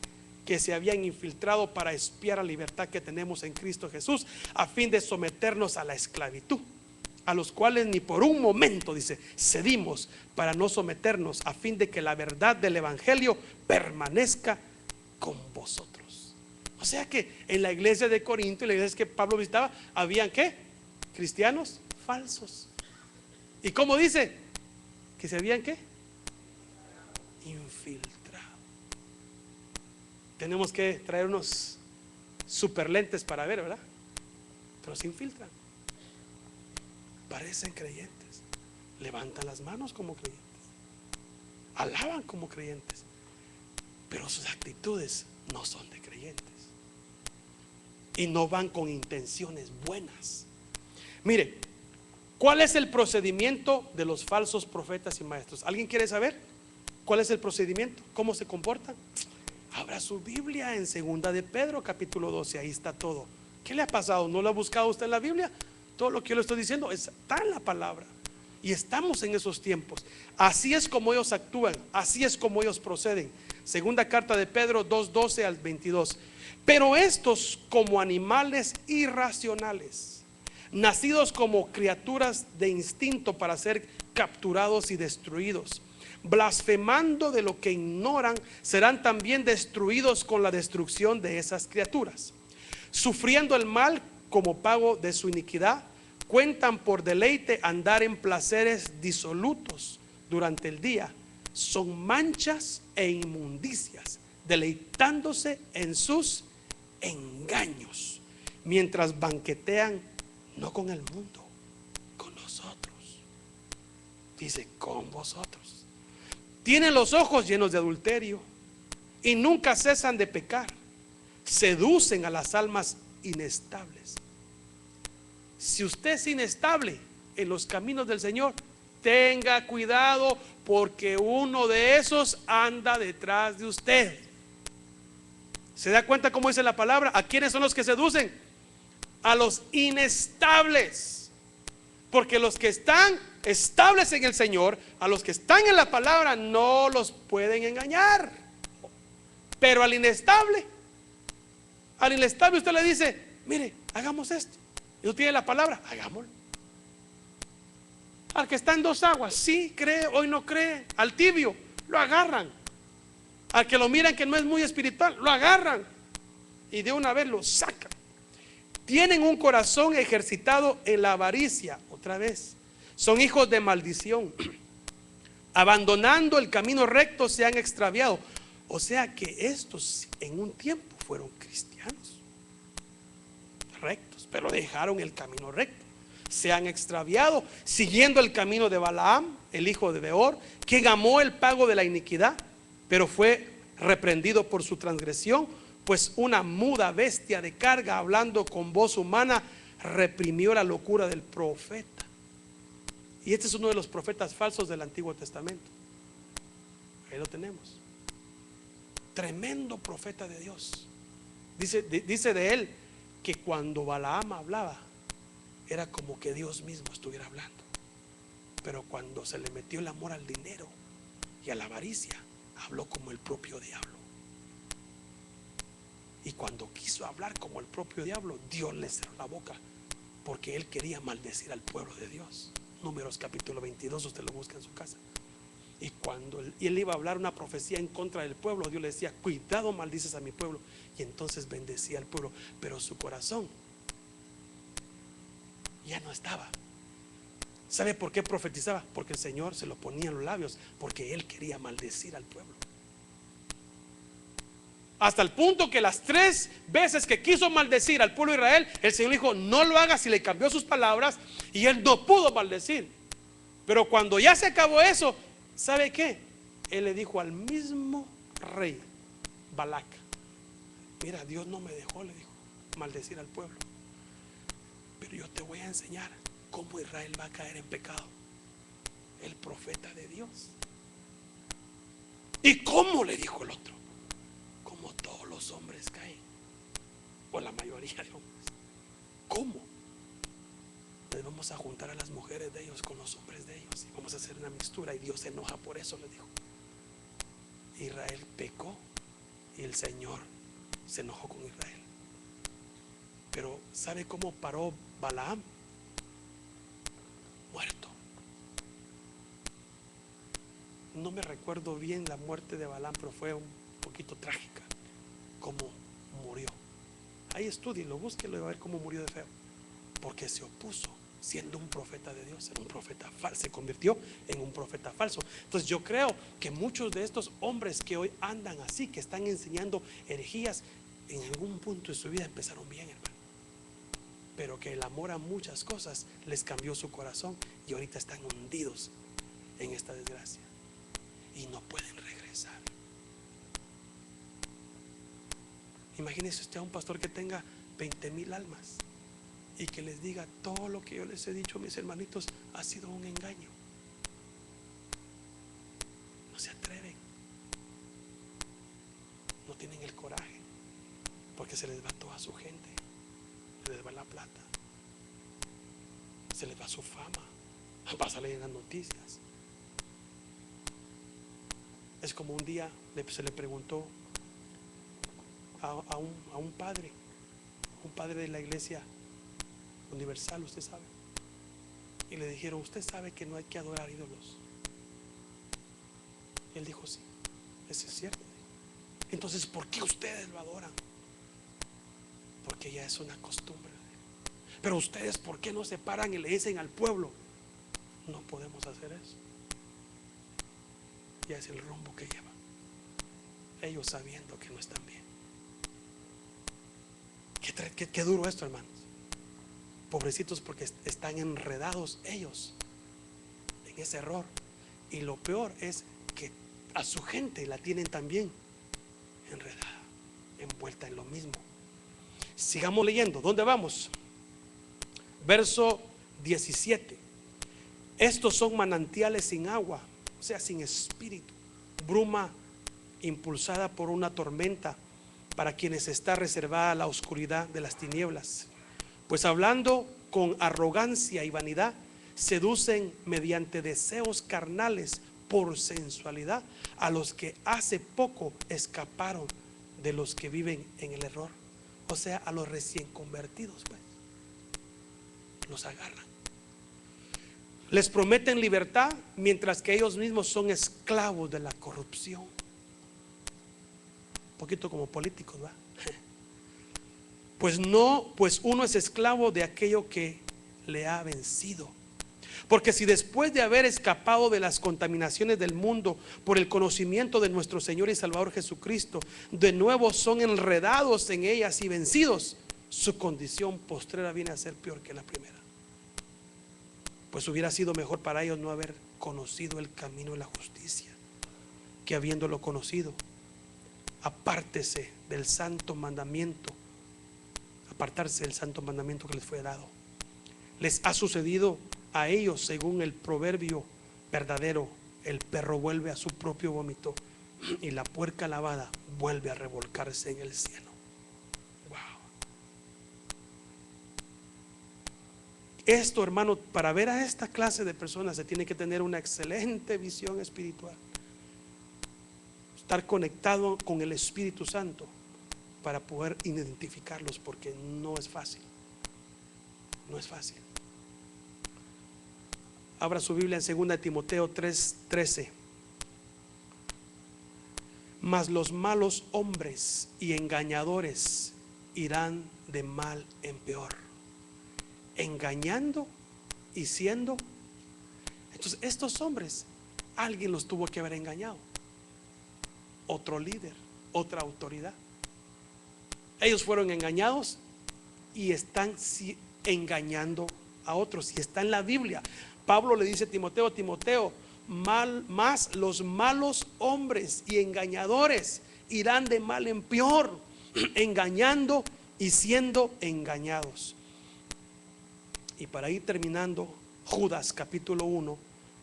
que se habían infiltrado para espiar la libertad que tenemos en Cristo Jesús, a fin de someternos a la esclavitud, a los cuales ni por un momento, dice, cedimos para no someternos, a fin de que la verdad del evangelio permanezca con vosotros. O sea que en la iglesia de Corinto, en la iglesia que Pablo visitaba, habían ¿qué? Cristianos falsos. ¿Y cómo dice? Que se habían ¿qué? Infiltrado. Tenemos que traer unos super lentes para ver, ¿verdad? Pero se infiltran. Parecen creyentes, levantan las manos como creyentes, alaban como creyentes, pero sus actitudes no son de creyentes y no van con intenciones buenas. Mire, ¿cuál es el procedimiento de los falsos profetas y maestros? ¿Alguien quiere saber cuál es el procedimiento? ¿Cómo se comportan? Abra su Biblia en 2 de Pedro capítulo 12, ahí está todo. ¿Qué le ha pasado? ¿No lo ha buscado usted en la Biblia? Todo lo que yo le estoy diciendo está en la palabra. Y estamos en esos tiempos. Así es como ellos actúan, así es como ellos proceden. 2 carta de Pedro 2:12 al 22. Pero estos, como animales irracionales, nacidos como criaturas de instinto para ser capturados y destruidos, blasfemando de lo que ignoran, serán también destruidos con la destrucción de esas criaturas. Sufriendo el mal como pago de su iniquidad, cuentan por deleite andar en placeres disolutos durante el día. Son manchas e inmundicias, deleitándose en sus engaños, mientras banquetean no con el mundo, con nosotros. Dice, con vosotros. Tienen los ojos llenos de adulterio y nunca cesan de pecar. Seducen a las almas inestables. Si usted es inestable en los caminos del Señor, tenga cuidado, porque uno de esos anda detrás de usted. ¿Se da cuenta cómo dice la palabra? ¿A quiénes son los que seducen? A los inestables. Porque los que están estables en el Señor, a los que están en la palabra, no los pueden engañar. Pero al inestable usted le dice, mire, hagamos esto. Y no tiene la palabra, hagámoslo. Al que está en dos aguas, sí cree, hoy no cree. Al tibio, lo agarran. Al que lo miran que no es muy espiritual, lo agarran y de una vez lo sacan. Tienen un corazón ejercitado en la avaricia. Otra vez, son hijos de maldición. Abandonando el camino recto se han extraviado. O sea que estos en un tiempo fueron cristianos rectos, pero dejaron el camino recto. Se han extraviado siguiendo el camino de Balaam, el hijo de Beor, quien amó el pago de la iniquidad, pero fue reprendido por su transgresión, pues una muda bestia de carga, hablando con voz humana, reprimió la locura del profeta. Y este es uno de los profetas falsos del Antiguo Testamento. Ahí lo tenemos. Tremendo profeta de Dios. Dice de él que cuando Balaam hablaba, era como que Dios mismo estuviera hablando. Pero cuando se le metió el amor al dinero y a la avaricia, habló como el propio diablo. Y cuando quiso hablar como el propio diablo, Dios le cerró la boca, porque él quería maldecir al pueblo de Dios. Números capítulo 22, usted lo busca en su casa. Y cuando él iba a hablar una profecía en contra del pueblo, Dios le decía, cuidado, maldices a mi pueblo. Y entonces bendecía al pueblo, pero su corazón ya no estaba. ¿Sabe por qué profetizaba? Porque el Señor se lo ponía en los labios, porque él quería maldecir al pueblo. Hasta el punto que las 3 veces que quiso maldecir al pueblo de Israel, el Señor dijo, no lo hagas, y le cambió sus palabras, y él no pudo maldecir. Pero cuando ya se acabó eso, ¿sabe qué? Él le dijo al mismo rey Balac, mira, Dios no me dejó, le dijo, maldecir al pueblo, pero yo te voy a enseñar cómo Israel va a caer en pecado. El profeta de Dios. ¿Y cómo? Le dijo el otro. Como todos los hombres caen, o la mayoría de hombres. ¿Cómo? Les vamos a juntar a las mujeres de ellos con los hombres de ellos y vamos a hacer una mixtura, y Dios se enoja por eso, le dijo. Israel pecó y el Señor se enojó con Israel. Pero ¿sabe cómo paró Balaam? Muerto. No me recuerdo bien la muerte de Balaam, pero fue un poquito trágica cómo murió. Ahí estúdienlo, búsquenlo y va a ver cómo murió de feo, porque se opuso, siendo un profeta de Dios, era un profeta falso, se convirtió en un profeta falso. Entonces yo creo que muchos de estos hombres que hoy andan así, que están enseñando herejías, en algún punto de su vida empezaron bien, hermano, pero que el amor a muchas cosas les cambió su corazón y ahorita están hundidos en esta desgracia y no pueden regresar. Imagínese usted a un pastor que tenga 20,000 almas y que les diga, todo lo que yo les he dicho, mis hermanitos, ha sido un engaño. No se atreven, no tienen el coraje, porque se les va toda su gente, se les va la plata, se les va su fama, va a salir en las noticias. Es como un día se le preguntó a un padre de la iglesia universal, usted sabe, y le dijeron, usted sabe que no hay que adorar ídolos. Y él dijo: sí, eso es cierto. Entonces, ¿por qué ustedes lo adoran? Porque ya es una costumbre. Pero ustedes, ¿por qué no se paran y le dicen al pueblo? No podemos hacer eso. Ya es el rumbo que llevan, ellos sabiendo que no están bien. Qué duro esto, hermanos. Pobrecitos, porque están enredados ellos en ese error. Y lo peor es que a su gente la tienen también enredada, envuelta en lo mismo. Sigamos leyendo. ¿Dónde vamos? Verso 17. Estos son manantiales sin agua, o sea, sin espíritu, bruma impulsada por una tormenta, para quienes está reservada la oscuridad de las tinieblas. Pues hablando con arrogancia y vanidad, seducen mediante deseos carnales por sensualidad a los que hace poco escaparon de los que viven en el error. O sea, a los recién convertidos, pues los agarran. Les prometen libertad mientras que ellos mismos son esclavos de la corrupción. Un poquito como políticos, ¿va? Pues uno es esclavo de aquello que le ha vencido. Porque si después de haber escapado de las contaminaciones del mundo por el conocimiento de nuestro Señor y Salvador Jesucristo, de nuevo son enredados en ellas y vencidos, su condición postrera viene a ser peor que la primera. Pues hubiera sido mejor para ellos no haber conocido el camino de la justicia, que habiéndolo conocido, apártese del santo mandamiento, apartarse del santo mandamiento que les fue dado. Les ha sucedido a ellos según el proverbio verdadero: el perro vuelve a su propio vómito y la puerca lavada vuelve a revolcarse en el cielo. Wow. Esto, hermano, para ver a esta clase de personas se tiene que tener una excelente visión espiritual, estar conectado con el Espíritu Santo para poder identificarlos, porque no es fácil. No es fácil. Abra su Biblia en 2 Timoteo 3:13. Mas los malos hombres y engañadores irán de mal en peor, engañando y siendo. Entonces estos hombres, alguien los tuvo que haber engañado, otro líder, otra autoridad. Ellos fueron engañados y están engañando a otros. Y está en la Biblia. Pablo le dice a Timoteo, más los malos hombres y engañadores irán de mal en peor, engañando y siendo engañados. Y para ir terminando, Judas capítulo 1,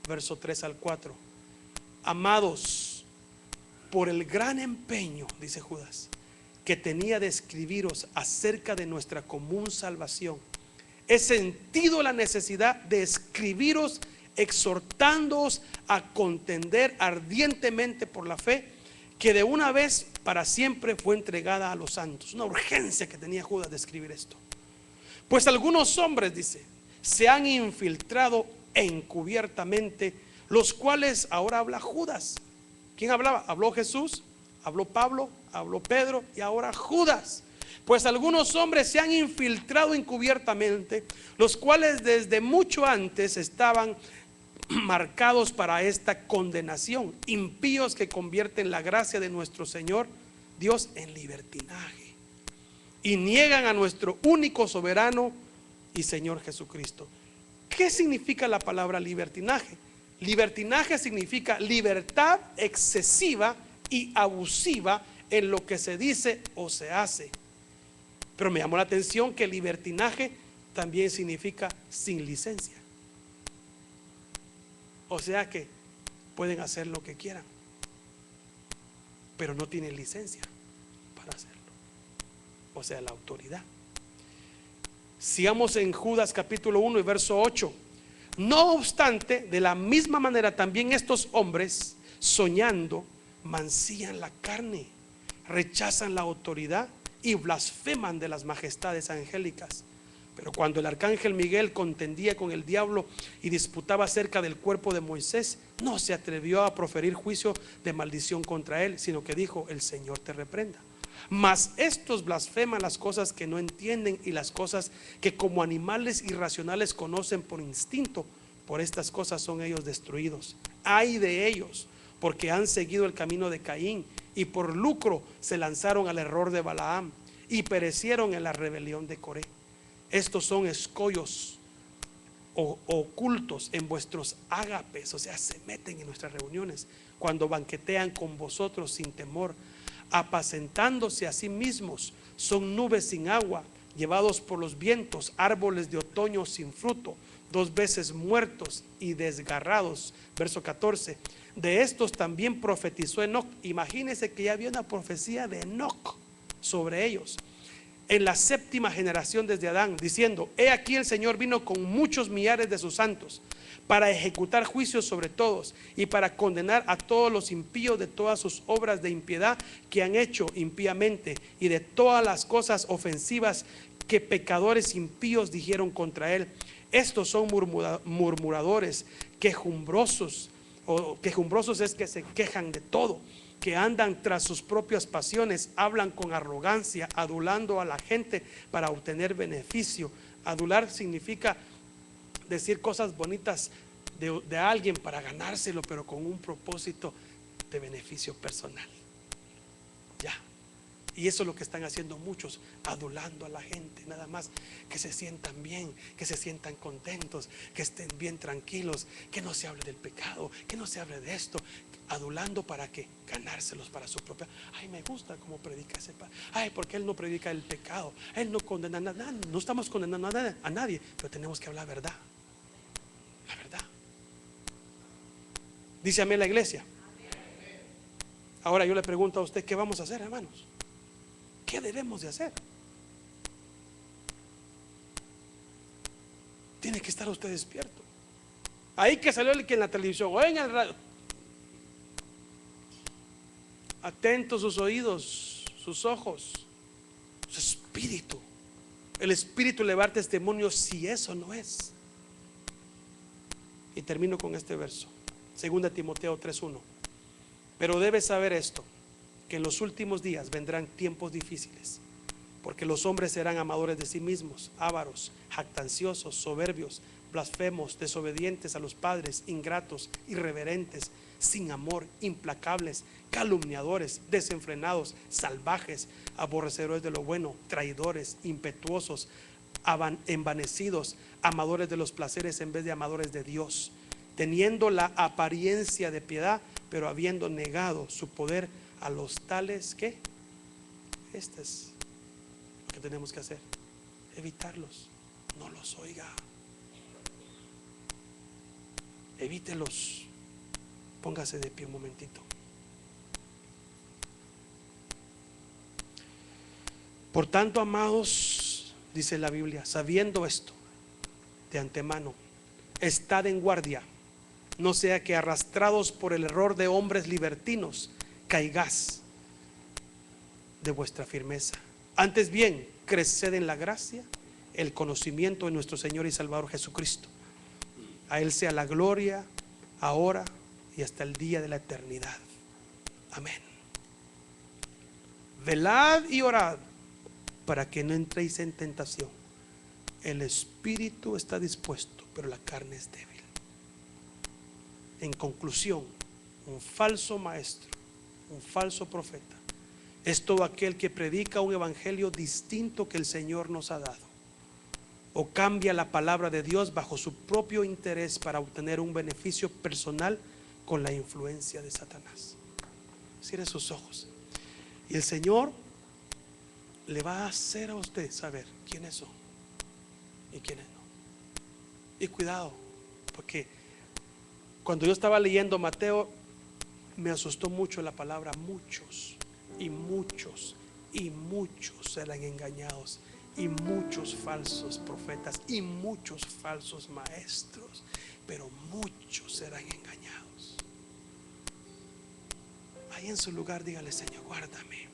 verso 3 al 4. Amados, por el gran empeño, dice Judas, que tenía de escribiros acerca de nuestra común salvación, he sentido la necesidad de escribiros exhortándoos a contender ardientemente por la fe que de una vez para siempre fue entregada a los santos. Una urgencia que tenía Judas de escribir esto. Pues algunos hombres, dice, se han infiltrado encubiertamente, los cuales ahora habla Judas. ¿Quién hablaba? Habló Jesús, habló Pablo, habló Pedro y ahora Judas. Pues algunos hombres se han infiltrado encubiertamente, los cuales desde mucho antes estaban marcados para esta condenación, impíos que convierten la gracia de nuestro Señor Dios en libertinaje y niegan a nuestro único soberano y Señor Jesucristo. ¿Qué significa la palabra libertinaje? Libertinaje significa libertad excesiva y abusiva en lo que se dice o se hace. Pero me llamó la atención que libertinaje también significa sin licencia. O sea que pueden hacer lo que quieran, pero no tienen licencia para hacerlo. O sea, la autoridad. Sigamos en Judas capítulo 1 y verso 8. No obstante, de la misma manera también estos hombres, soñando, mancillan la carne, rechazan la autoridad y blasfeman de las majestades angélicas. Pero cuando el arcángel Miguel contendía con el diablo y disputaba acerca del cuerpo de Moisés, no se atrevió a proferir juicio de maldición contra él, sino que dijo: el Señor te reprenda. Mas estos blasfeman las cosas que no entienden, y las cosas que como animales irracionales conocen por instinto. Por estas cosas son ellos destruidos. Ay de ellos, porque han seguido el camino de Caín, y por lucro se lanzaron al error de Balaam, y perecieron en la rebelión de Coré. Estos son escollos ocultos en vuestros ágapes, o sea, se meten en nuestras reuniones cuando banquetean con vosotros sin temor, apacentándose a sí mismos. Son nubes sin agua, llevados por los vientos, árboles de otoño sin fruto, 2 veces muertos y desgarrados. Verso 14. De estos también profetizó Enoc. Imagínense que ya había una profecía de Enoc sobre ellos en la 7ª generación desde Adán, diciendo: he aquí el Señor vino con muchos millares de sus santos para ejecutar juicios sobre todos y para condenar a todos los impíos de todas sus obras de impiedad que han hecho impíamente, y de todas las cosas ofensivas que pecadores impíos dijeron contra él. Estos son murmuradores, quejumbrosos, o quejumbrosos es que se quejan de todo, que andan tras sus propias pasiones, hablan con arrogancia, adulando a la gente para obtener beneficio. Adular significa decir cosas bonitas de alguien para ganárselo, pero con un propósito de beneficio personal. Ya. Y eso es lo que están haciendo muchos, adulando a la gente, nada más que se sientan bien, que se sientan contentos, que estén bien tranquilos, que no se hable del pecado, que no se hable de esto, adulando para que ganárselos para su propia. Ay, me gusta cómo predica ese padre. Ay, porque él no predica el pecado, él no condena a nadie. No estamos condenando a nadie, pero tenemos que hablar verdad, la verdad. Dice amén la iglesia. Ahora yo le pregunto a usted: ¿qué vamos a hacer, hermanos? ¿Qué debemos de hacer? Tiene que estar usted despierto. Ahí que salió el que en la televisión o en el radio, atentos sus oídos, sus ojos, su espíritu. El espíritu le va a dar testimonio si eso no es. Y termino con este verso, 2 Timoteo 3:1. Pero debes saber esto, que en los últimos días vendrán tiempos difíciles, porque los hombres serán amadores de sí mismos, ávaros, jactanciosos, soberbios, blasfemos, desobedientes a los padres, ingratos, irreverentes, sin amor, implacables, calumniadores, desenfrenados, salvajes, aborrecedores de lo bueno, traidores, impetuosos, envanecidos, amadores de los placeres en vez de amadores de Dios, teniendo la apariencia de piedad, pero habiendo negado su poder. A los tales que, este es lo que tenemos que hacer: evitarlos. No los oiga, evítelos. Póngase de pie un momentito. Por tanto, amados, dice la Biblia, sabiendo esto de antemano, estad en guardia, no sea que arrastrados por el error de hombres libertinos caigáis de vuestra firmeza. Antes bien, creced en la gracia, el conocimiento de nuestro Señor y Salvador Jesucristo. A Él sea la gloria, ahora y hasta el día de la eternidad. Amén. Velad y orad para que no entréis en tentación. El espíritu está dispuesto, pero la carne es débil. En conclusión, un falso maestro, un falso profeta, es todo aquel que predica un evangelio distinto que el Señor nos ha dado, o cambia la palabra de Dios bajo su propio interés para obtener un beneficio personal con la influencia de Satanás. Cierre sus ojos y el Señor le va a hacer a usted saber quiénes son y quiénes no. Y cuidado, porque cuando yo estaba leyendo Mateo, me asustó mucho la palabra muchos, y muchos, y muchos serán engañados, y muchos falsos profetas, y muchos falsos maestros, pero muchos serán engañados. Ahí en su lugar dígale: Señor, guárdame.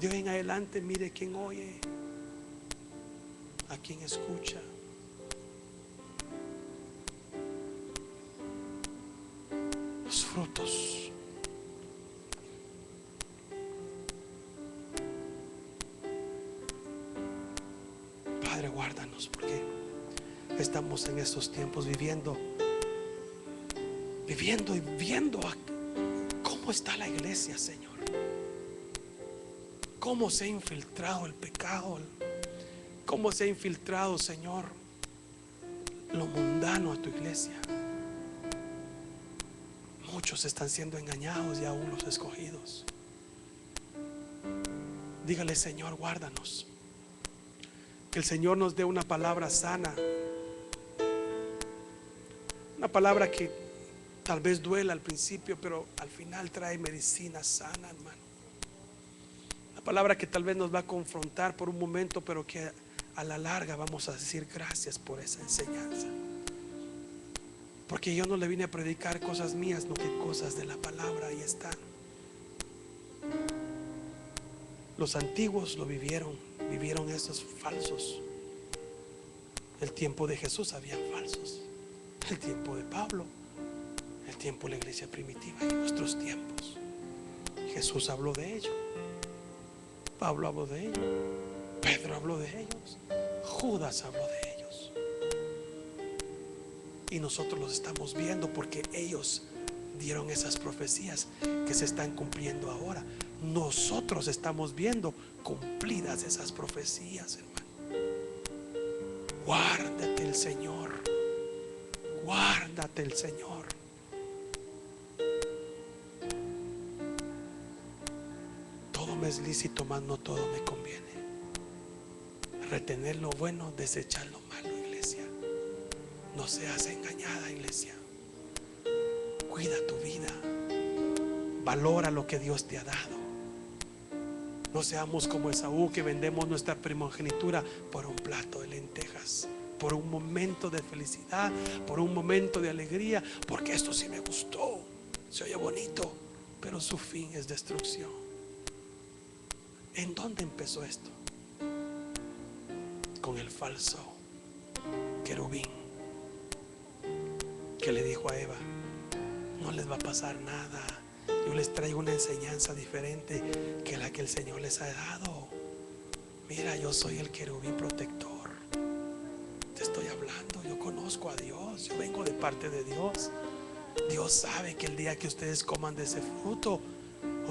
De hoy en adelante, mire quién oye. a quien escucha. Los frutos. Padre, guárdanos, porque estamos en estos tiempos viviendo y viendo cómo está la iglesia, Señor. Cómo se ha infiltrado el pecado, cómo se ha infiltrado, Señor, lo mundano a tu iglesia. Muchos están siendo engañados y aún los escogidos. Dígale, Señor, guárdanos. Que el Señor nos dé una palabra sana, una palabra que tal vez duela al principio, pero al final trae medicina sana, hermano. Una palabra que tal vez nos va a confrontar por un momento, pero que a la larga vamos a decir gracias por esa enseñanza. Porque yo no le vine a predicar cosas mías, no que cosas de la palabra. Ahí están. Los antiguos lo vivieron esos falsos. El tiempo de Jesús habían falsos. El tiempo de Pablo, el tiempo de la iglesia primitiva y nuestros tiempos. Jesús habló de ello. Pablo habló de ello. Pedro habló de ellos. Judas habló de ellos. Y nosotros los estamos viendo porque ellos dieron esas profecías que se están cumpliendo ahora. Nosotros estamos viendo cumplidas esas profecías, hermano. Guárdate el Señor. Guárdate el Señor. Todo me es lícito, mas no todo me conviene. Retener lo bueno, desechar lo malo, iglesia. No seas engañada, iglesia. Cuida tu vida. Valora lo que Dios te ha dado. No seamos como Esaú, que vendemos nuestra primogenitura por un plato de lentejas, por un momento de felicidad, por un momento de alegría, porque esto sí me gustó, se oye bonito, pero su fin es destrucción. ¿En dónde empezó esto? Con el falso querubín que le dijo a Eva: no les va a pasar nada. Yo les traigo una enseñanza diferente que la que el Señor les ha dado. Mira, yo soy el querubín protector. Te estoy hablando, yo conozco a Dios, yo vengo de parte de Dios. Dios sabe que el día que ustedes coman de ese fruto,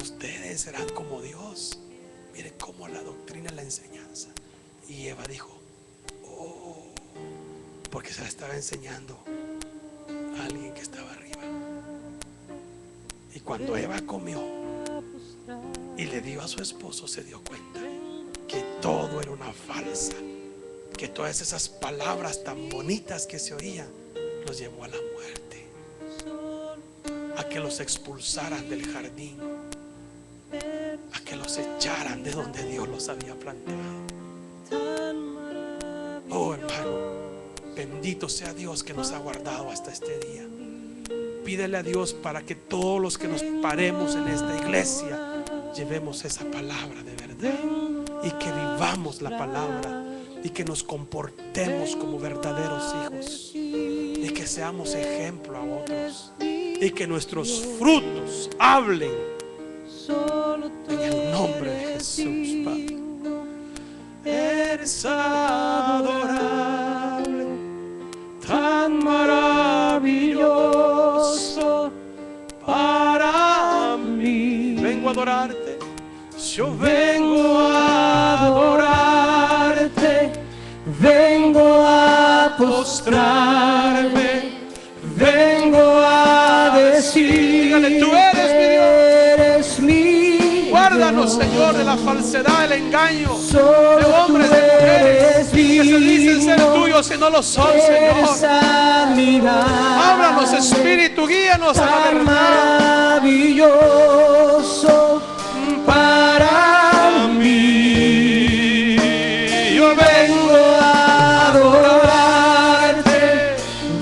ustedes serán como Dios. Mire cómo la doctrina, la enseñanza. Y Eva dijo: oh, porque se la estaba enseñando a alguien que estaba arriba. Y cuando Eva comió y le dio a su esposo, se dio cuenta que todo era una farsa, que todas esas palabras tan bonitas que se oían los llevó a la muerte, a que los expulsaran del jardín, a que los echaran de donde Dios los había plantado. Oh, hermano, bendito sea Dios que nos ha guardado hasta este día. Pídele a Dios para que todos los que nos paremos en esta iglesia llevemos esa palabra de verdad y que vivamos la palabra y que nos comportemos como verdaderos hijos y que seamos ejemplo a otros y que nuestros frutos hablen en el nombre de Jesús, Padre. Eres adorable, tan maravilloso para mí. Vengo a adorarte, yo vengo a adorarte, vengo a postrarme, vengo a decir: dígale, tú eres mi Dios. Guárdanos, Señor, de la falsedad, del engaño de hombres, de mujeres que se dicen ser tuyos y no lo son, Señor. Háblanos, Espíritu, guíanos a la verdad. Maravilloso para mí. Yo vengo a adorarte,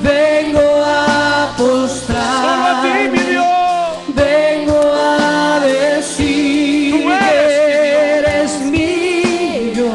vengo a postrarme. Solo a ti, mi Dios. Vengo a decir: tú eres mi Dios.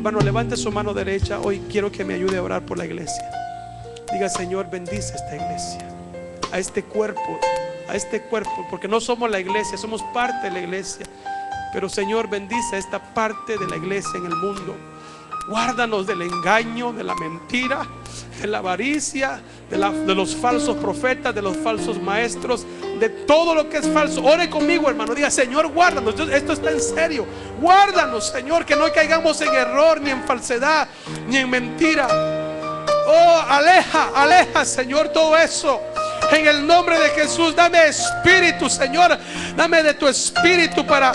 Hermano, levante su mano derecha. Hoy quiero que me ayude a orar por la iglesia. Diga: Señor, bendice esta iglesia, a este cuerpo, porque no somos la iglesia, somos parte de la iglesia. Pero Señor, bendice a esta parte de la iglesia en el mundo. Guárdanos del engaño, de la mentira, de la avaricia, de los falsos profetas, de los falsos maestros, de todo lo que es falso. Ore conmigo, hermano. Diga: Señor, guárdanos. Esto está en serio. Guárdanos, Señor, que no caigamos en error, ni en falsedad, ni en mentira. Oh, aleja, Señor, todo eso. En el nombre de Jesús, dame espíritu, Señor. Dame de tu espíritu para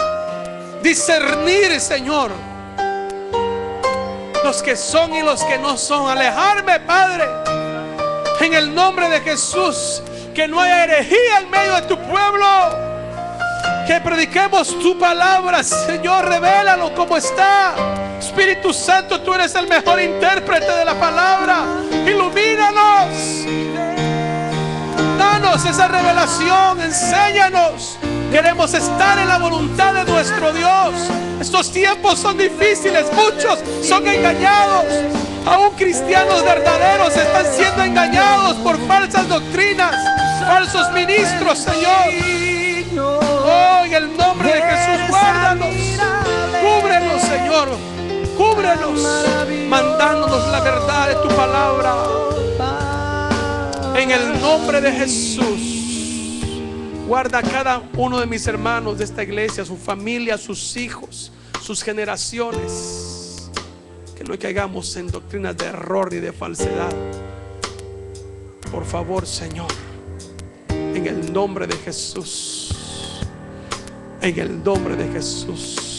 discernir, Señor, los que son y los que no son. Alejarme, Padre, en el nombre de Jesús. Que no haya herejía en medio de tu pueblo. Que prediquemos tu palabra, Señor. Revélalo como está. Espíritu Santo, tú eres el mejor intérprete de la palabra. Ilumínanos. Danos esa revelación. Enséñanos. Queremos estar en la voluntad de nuestro Dios. Estos tiempos son difíciles. Muchos son engañados. Aún cristianos verdaderos están siendo engañados por falsas doctrinas, falsos ministros, Señor. Oh, en el nombre de Jesús, guárdanos. Cúbrenos, Señor. Cúbrenos, mandándonos la verdad de tu palabra. En el nombre de Jesús. Guarda a cada uno de mis hermanos de esta iglesia, su familia, sus hijos, sus generaciones. Que no caigamos en doctrinas de error ni de falsedad. Por favor, Señor, en el nombre de Jesús. En el nombre de Jesús.